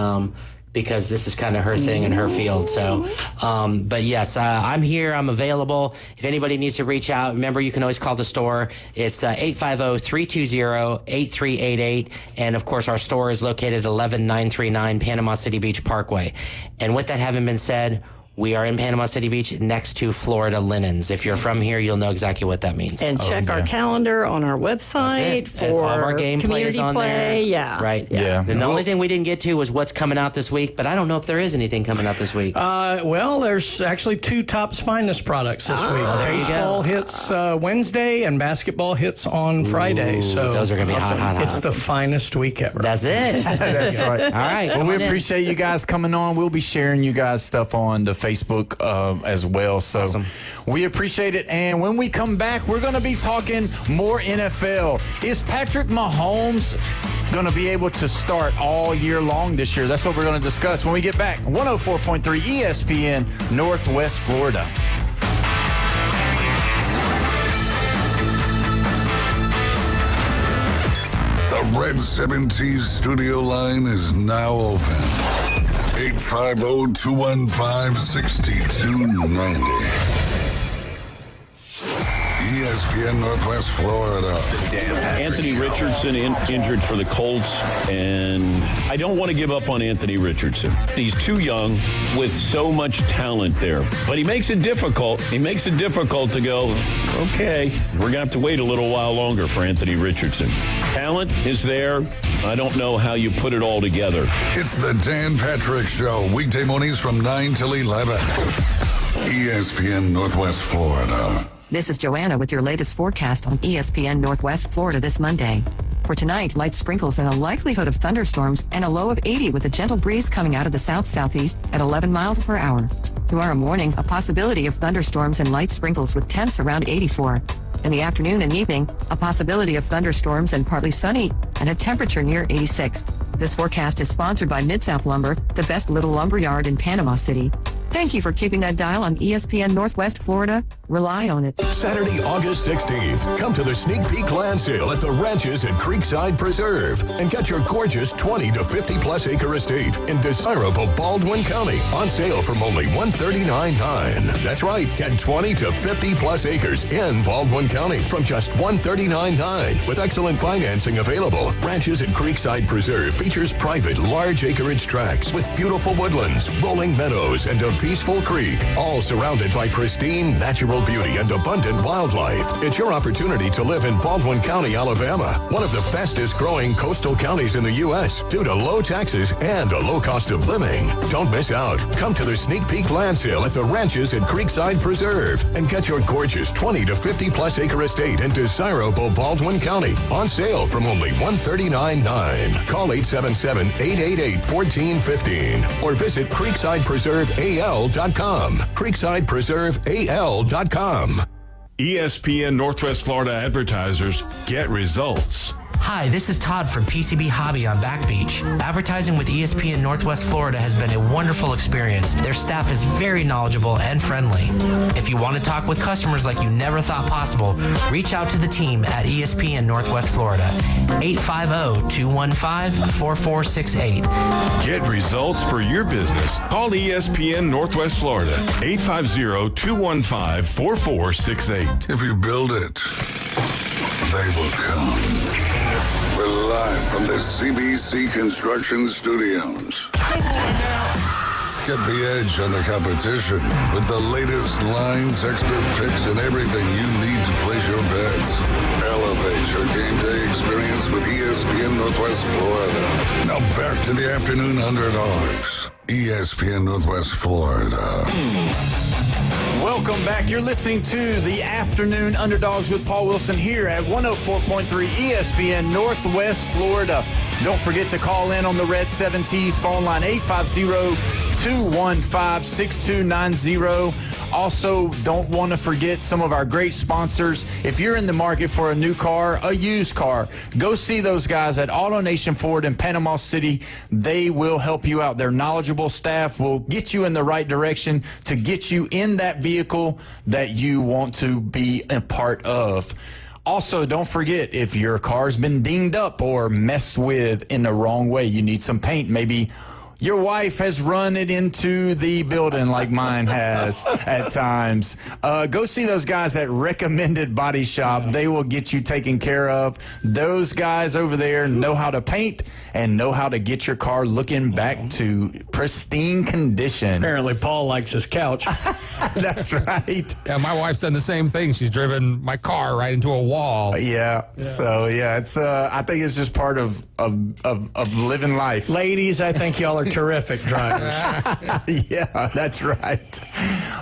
because this is kind of her thing and her field. So, but yes, I'm here. I'm available. If anybody needs to reach out, remember, you can always call the store. It's 850-320-8388. And, of course, our store is located at 11939 Panama City Beach Parkway. And with that having been said, we are in Panama City Beach next to Florida Linens. If you're from here, you'll know exactly what that means. And check our calendar on our website for all of our game community plays on play. there. Yeah. Right. Yeah. And the only thing we didn't get to was what's coming out this week, but I don't know if there is anything coming out this week. Well, there's actually 2 Topps Finest products this week. There you Baseball hits Wednesday and basketball hits on Friday. So those are going to be hot. It's the finest week ever. That's it. That's right. All right. Well, we appreciate you guys coming on. We'll be sharing you guys stuff on the Facebook as well. So we appreciate it. And when we come back, we're going to be talking more NFL. Is Patrick Mahomes going to be able to start all year long this year? That's what we're going to discuss when we get back. 104.3 ESPN, Northwest Florida. The Red 70s studio line is now open. 850-215-6290. ESPN Northwest Florida. Anthony Richardson injured for the Colts, and I don't want to give up on Anthony Richardson. He's too young with so much talent there. But he makes it difficult. He makes it difficult to go, okay, we're going to have to wait a little while longer for Anthony Richardson. Talent is there. I don't know how you put it all together. It's the Dan Patrick Show, weekday mornings from 9 till 11. ESPN Northwest Florida. This is Joanna with your latest forecast on ESPN Northwest Florida this Monday. For tonight, light sprinkles and a likelihood of thunderstorms and a low of 80 with a gentle breeze coming out of the south-southeast at 11 miles per hour. Tomorrow morning, a possibility of thunderstorms and light sprinkles with temps around 84. In the afternoon and evening, a possibility of thunderstorms and partly sunny and a temperature near 86. This forecast is sponsored by Mid-South Lumber, the best little lumber yard in Panama City. Thank you for keeping that dial on ESPN Northwest Florida. Rely on it. Saturday, August 16th. Come to the Sneak Peek Land Sale at the Ranches at Creekside Preserve and get your gorgeous 20 to 50 plus acre estate in desirable Baldwin County on sale from only $139.9. That's right. Get 20 to 50 plus acres in Baldwin County from just $139.9 with excellent financing available. Ranches at Creekside Preserve features private large acreage tracts with beautiful woodlands, rolling meadows, and a peaceful creek, all surrounded by pristine natural beauty and abundant wildlife. It's your opportunity to live in Baldwin County, Alabama, one of the fastest growing coastal counties in the U.S. due to low taxes and a low cost of living. Don't miss out. Come to the Sneak Peek Land Sale at the Ranches at Creekside Preserve and get your gorgeous 20 to 50 plus acre estate in desirable Baldwin County on sale from only $139.9. Call 877-888-1415 or visit CreeksidePreserveAL.com. CreeksidePreserveAL.com. ESPN Northwest Florida advertisers get results. Hi, this is Todd from PCB Hobby on Back Beach. Advertising with ESPN Northwest Florida has been a wonderful experience. Their staff is very knowledgeable and friendly. If you want to talk with customers like you never thought possible, reach out to the team at ESPN Northwest Florida, 850-215-4468. Get results for your business. Call ESPN Northwest Florida, 850-215-4468. If you build it, they will come. We're live from the CBC Construction Studios. Get the edge on the competition with the latest lines, expert picks, and everything you need to place your bets. Elevate your game day experience with ESPN Northwest Florida. Now back to the Afternoon Underdogs. ESPN Northwest Florida. Welcome back. You're listening to the Afternoon Underdogs with Paul Wilson here at 104.3 ESPN Northwest Florida. Don't forget to call in on the Red 7Ts phone line 850-215-6290. Also, don't want to forget some of our great sponsors. If you're in the market for a new car, a used car, go see those guys at AutoNation Ford in Panama City. They will help you out. Their knowledgeable staff will get you in the right direction to get you in that vehicle that you want to be a part of. Also, don't forget, if your car's been dinged up or messed with in the wrong way, you need some paint, maybe your wife has run it into the building like mine has at times. Go see those guys at Recommended Body Shop. They will get you taken care of. Those guys over there know how to paint and know how to get your car looking back to pristine condition. Apparently, Paul likes his couch. That's right. Yeah, my wife's done the same thing. She's driven my car right into a wall. Yeah. So, yeah, it's. I think it's just part of living life. Ladies, I think y'all are terrific drivers. Yeah, that's right.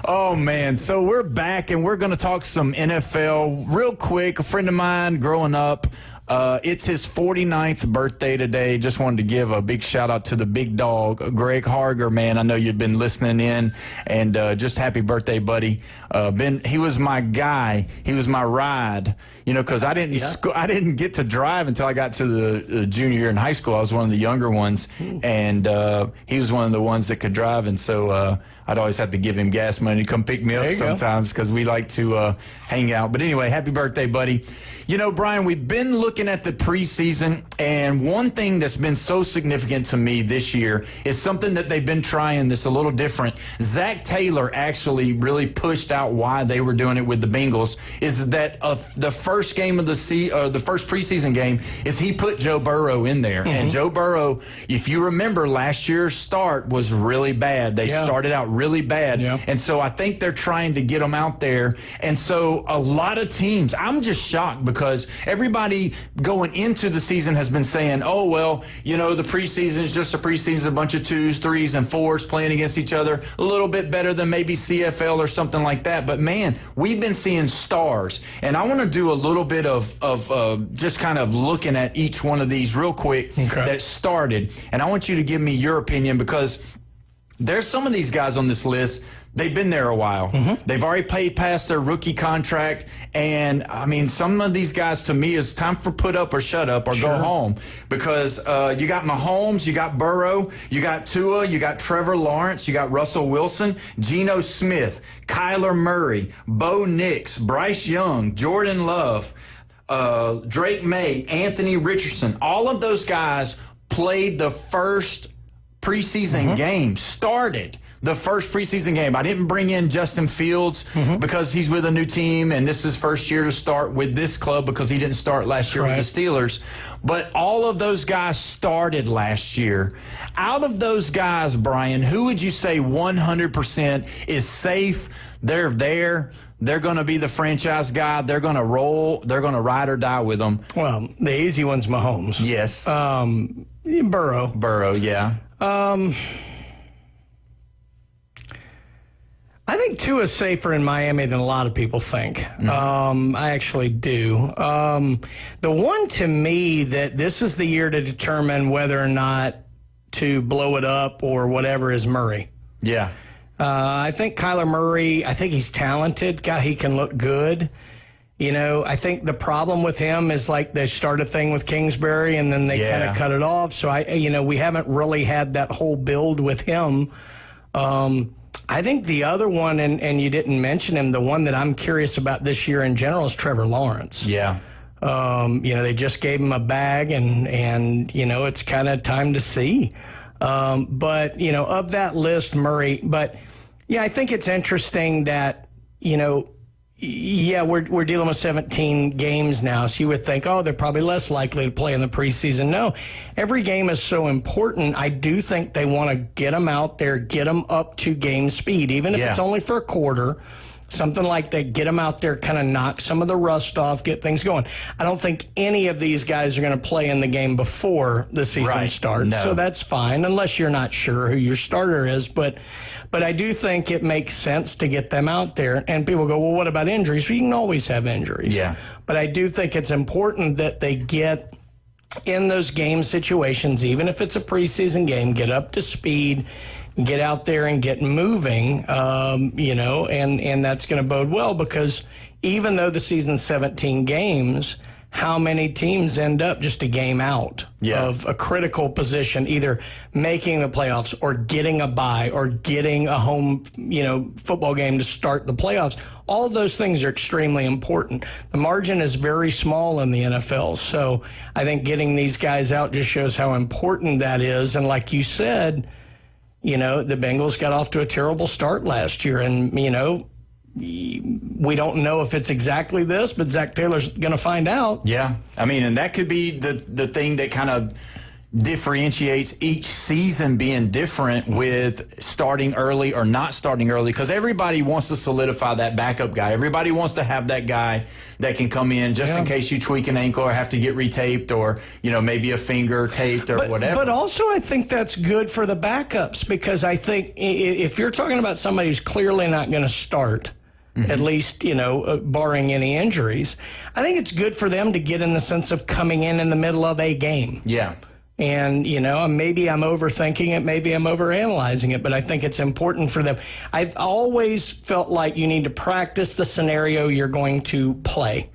Oh, man. So we're back, and we're going to talk some NFL real quick. A friend of mine growing up, it's his 49th birthday today. Just wanted to give a big shout out to the big dog, Greg Harger, man. I know you've been listening in, and just happy birthday, buddy. He was my guy. He was my ride, because I didn't get to drive until I got to the junior year in high school. I was one of the younger ones, and he was one of the ones that could drive, and so I'd always have to give him gas money to come pick me up sometimes because we like to hang out. But anyway, happy birthday, buddy. Brian, we've been looking at the preseason, and one thing that's been so significant to me this year is something that they've been trying that's a little different. Zach Taylor actually really pushed out why they were doing it with the Bengals, is that the first game of the first preseason game is he put Joe Burrow in there. Mm-hmm. And Joe Burrow, if you remember, last year's start was really bad. They started out really bad. Yeah. And so I think they're trying to get him out there. And so a lot of teams, I'm just shocked because everybody going into the season has been saying, oh, well, the preseason is just a preseason, a bunch of 2s, 3s, and 4s playing against each other, a little bit better than maybe CFL or something like that. But, man, we've been seeing stars. And I want to do a little bit of just kind of looking at each one of these real quick that started. And I want you to give me your opinion because there's some of these guys on this list, they've been there a while. Mm-hmm. They've already paid past their rookie contract. And, I mean, some of these guys, to me, is time for put up or shut up or go home. Because you got Mahomes, you got Burrow, you got Tua, you got Trevor Lawrence, you got Russell Wilson, Geno Smith, Kyler Murray, Bo Nix, Bryce Young, Jordan Love, Drake May, Anthony Richardson. All of those guys played the first preseason game, started the first preseason game. I didn't bring in Justin Fields because he's with a new team, and this is his first year to start with this club because he didn't start last year with the Steelers. But all of those guys started last year. Out of those guys, Brian, who would you say 100% is safe? They're there. They're going to be the franchise guy. They're going to roll. They're going to ride or die with them. Well, the easy one's Mahomes. Yes. Burrow. Burrow, yeah. I think Tua is safer in Miami than a lot of people think. Mm-hmm. I actually do. The one to me that this is the year to determine whether or not to blow it up or whatever is Murray. Yeah. I think Kyler Murray, I think he's talented. God, he can look good. I think the problem with him is like they start a thing with Kingsbury and then they kind of cut it off. So, we haven't really had that whole build with him. I think the other one, and you didn't mention him, the one that I'm curious about this year in general is Trevor Lawrence. Yeah. They just gave him a bag and it's kind of time to see. But, of that list, Murray. But, I think it's interesting that, we're dealing with 17 games now, so you would think, they're probably less likely to play in the preseason. No, every game is so important. I do think they want to get them out there, get them up to game speed, even if it's only for a quarter. Something like that, get them out there, kind of knock some of the rust off, get things going. I don't think any of these guys are going to play in the game before the season starts, so that's fine, unless you're not sure who your starter is. But I do think it makes sense to get them out there. And people go, well, what about injuries? Well, you can always have injuries. Yeah. But I do think it's important that they get in those game situations, even if it's a preseason game, get up to speed, get out there and get moving, and that's going to bode well, because even though the season's 17 games, how many teams end up just a game out of a critical position, either making the playoffs or getting a bye or getting a home, football game to start the playoffs? All of those things are extremely important. The margin is very small in the NFL, so I think getting these guys out just shows how important that is. And like you said, the Bengals got off to a terrible start last year, and, we don't know if it's exactly this, but Zach Taylor's going to find out. Yeah. I mean, and that could be the thing that kind of differentiates each season being different with starting early or not starting early, because everybody wants to solidify that backup guy. Everybody wants to have that guy that can come in just in case you tweak an ankle or have to get retaped, or maybe a finger taped or whatever. But also I think that's good for the backups, because I think if you're talking about somebody who's clearly not going to start, at least, barring any injuries, I think it's good for them to get in the sense of coming in the middle of a game. Yeah. And, maybe I'm overthinking it, maybe I'm overanalyzing it, but I think it's important for them. I've always felt like you need to practice the scenario you're going to play.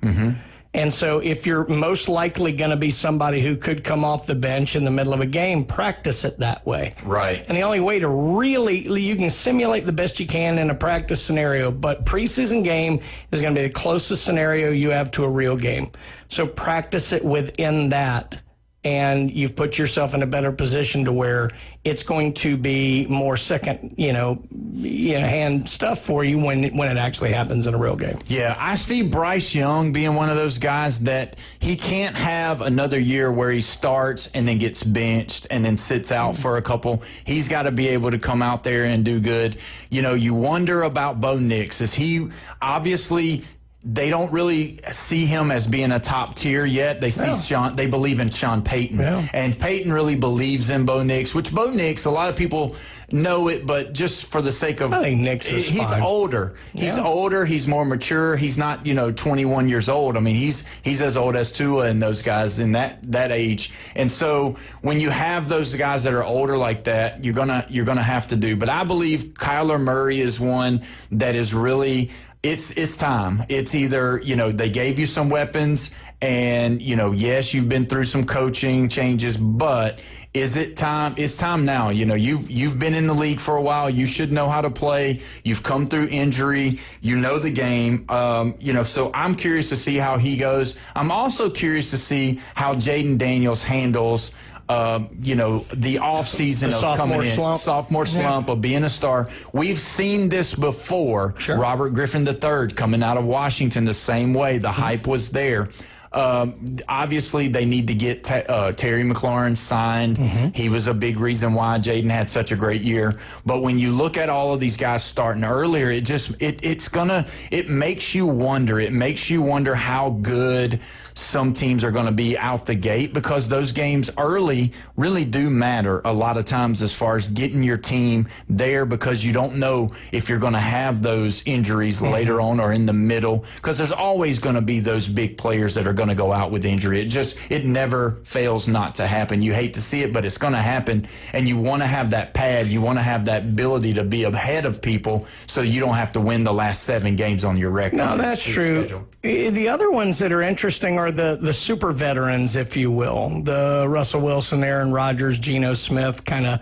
And so if you're most likely going to be somebody who could come off the bench in the middle of a game, practice it that way. Right. And the only way to you can simulate the best you can in a practice scenario, but preseason game is going to be the closest scenario you have to a real game. So practice it within that, and you've put yourself in a better position to where it's going to be more second, hand stuff for you when it actually happens in a real game. Yeah, I see Bryce Young being one of those guys that he can't have another year where he starts and then gets benched and then sits out for a couple. He's got to be able to come out there and do good. You wonder about Bo Nix. Is he obviously – they don't really see him as being a top tier yet. They see Sean. They believe in Sean Payton, and Payton really believes in Bo Nix. Which Bo Nix, a lot of people know it, but just for the sake of, I think Nix is he's fine. older. He's older. He's more mature. He's not 21 years old. I mean, he's as old as Tua and those guys in that age. And so when you have those guys that are older like that, you're gonna have to do. But I believe Kyler Murray is one that is really. It's time. It's either, they gave you some weapons and, yes, you've been through some coaching changes, but is it time? It's time now. You've been in the league for a while. You should know how to play. You've come through injury. You know the game. So I'm curious to see how he goes. I'm also curious to see how Jaden Daniels handles the off season of coming in, sophomore slump of being a star. We've seen this before. Robert Griffin III coming out of Washington the same way. The hype was there. Obviously, they need to get Terry McLaurin signed. He was a big reason why Jaden had such a great year. But when you look at all of these guys starting earlier, it makes you wonder. It makes you wonder how good some teams are going to be out the gate, because those games early really do matter a lot of times as far as getting your team there, because you don't know if you're going to have those injuries later on or in the middle, because there's always going to be those big players that are going to go out with injury. It never fails not to happen. You hate to see it, but it's going to happen, and you want to have that pad. You want to have that ability to be ahead of people so you don't have to win the last 7 games on your record. No, that's true. Schedule. The other ones that are interesting are the super veterans, if you will, the Russell Wilson, Aaron Rodgers, Geno Smith kind of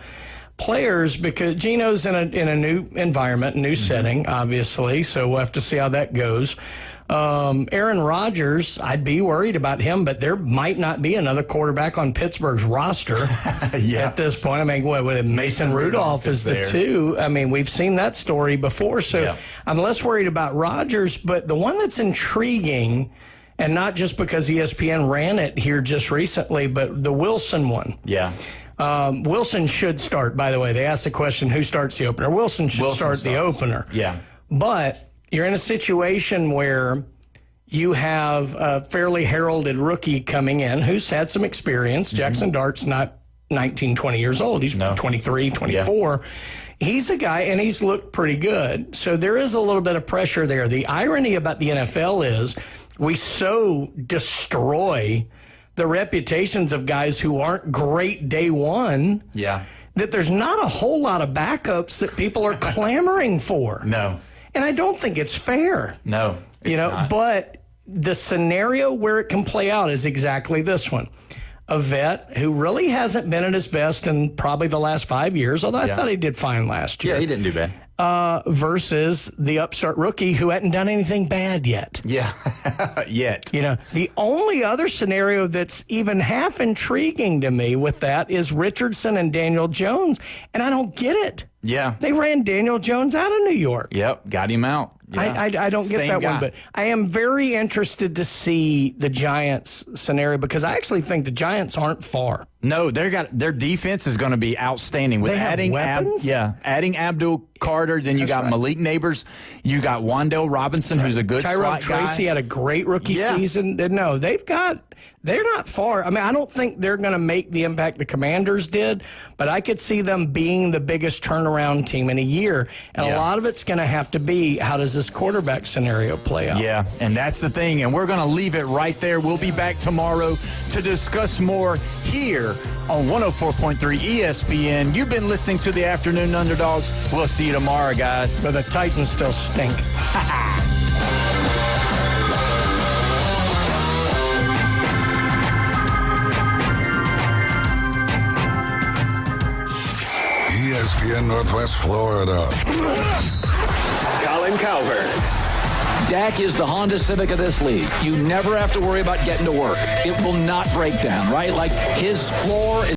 players, because Geno's in a new environment, new setting, obviously, so we'll have to see how that goes. Aaron Rodgers, I'd be worried about him, but there might not be another quarterback on Pittsburgh's roster at this point. I mean, Mason Rudolph is the 2. I mean, we've seen that story before, so I'm less worried about Rodgers, but the one that's intriguing, and not just because ESPN ran it here just recently, but the Wilson one. Yeah. Wilson should start, by the way. They asked the question, who starts the opener? Wilson should start the opener. Yeah. But You're in a situation where you have a fairly heralded rookie coming in who's had some experience. Jackson Dart's not 19, 20 years old. He's 23, 24. Yeah. He's a guy, and he's looked pretty good. So there is a little bit of pressure there. The irony about the NFL is we so destroy the reputations of guys who aren't great day one. Yeah. That there's not a whole lot of backups that people are clamoring for. No. And I don't think it's fair. No. It's not. But the scenario where it can play out is exactly this one. A vet who really hasn't been at his best in probably the last 5 years, although I thought he did fine last year. Yeah, he didn't do bad. Versus the upstart rookie who hadn't done anything bad yet. Yeah, yet. The only other scenario that's even half intriguing to me with that is Richardson and Daniel Jones, and I don't get it. Yeah. They ran Daniel Jones out of New York. Yep, got him out. Yeah. I don't get Same that guy. one, but I am very interested to see the Giants scenario because I actually think the Giants aren't far. No, their defense is going to be outstanding with They have adding weapons? adding Abdul Carter. Then you got Malik Neighbors, you got Wandale Robinson, who's a good Tyrone slot Tracy guy. had a great rookie season. No, they're not far. I mean, I don't think they're going to make the impact the Commanders did, but I could see them being the biggest turnaround team in a year. And a lot of it's going to have to be, how does this quarterback scenario play out? Yeah, and that's the thing. And we're going to leave it right there. We'll be back tomorrow to discuss more here on 104.3 ESPN. You've been listening to the Afternoon Underdogs. We'll see you tomorrow, guys. But the Titans still stink. ESPN Northwest Florida. Colin Cowherd. Dak is the Honda Civic of this league. You never have to worry about getting to work. It will not break down, right? Like his floor is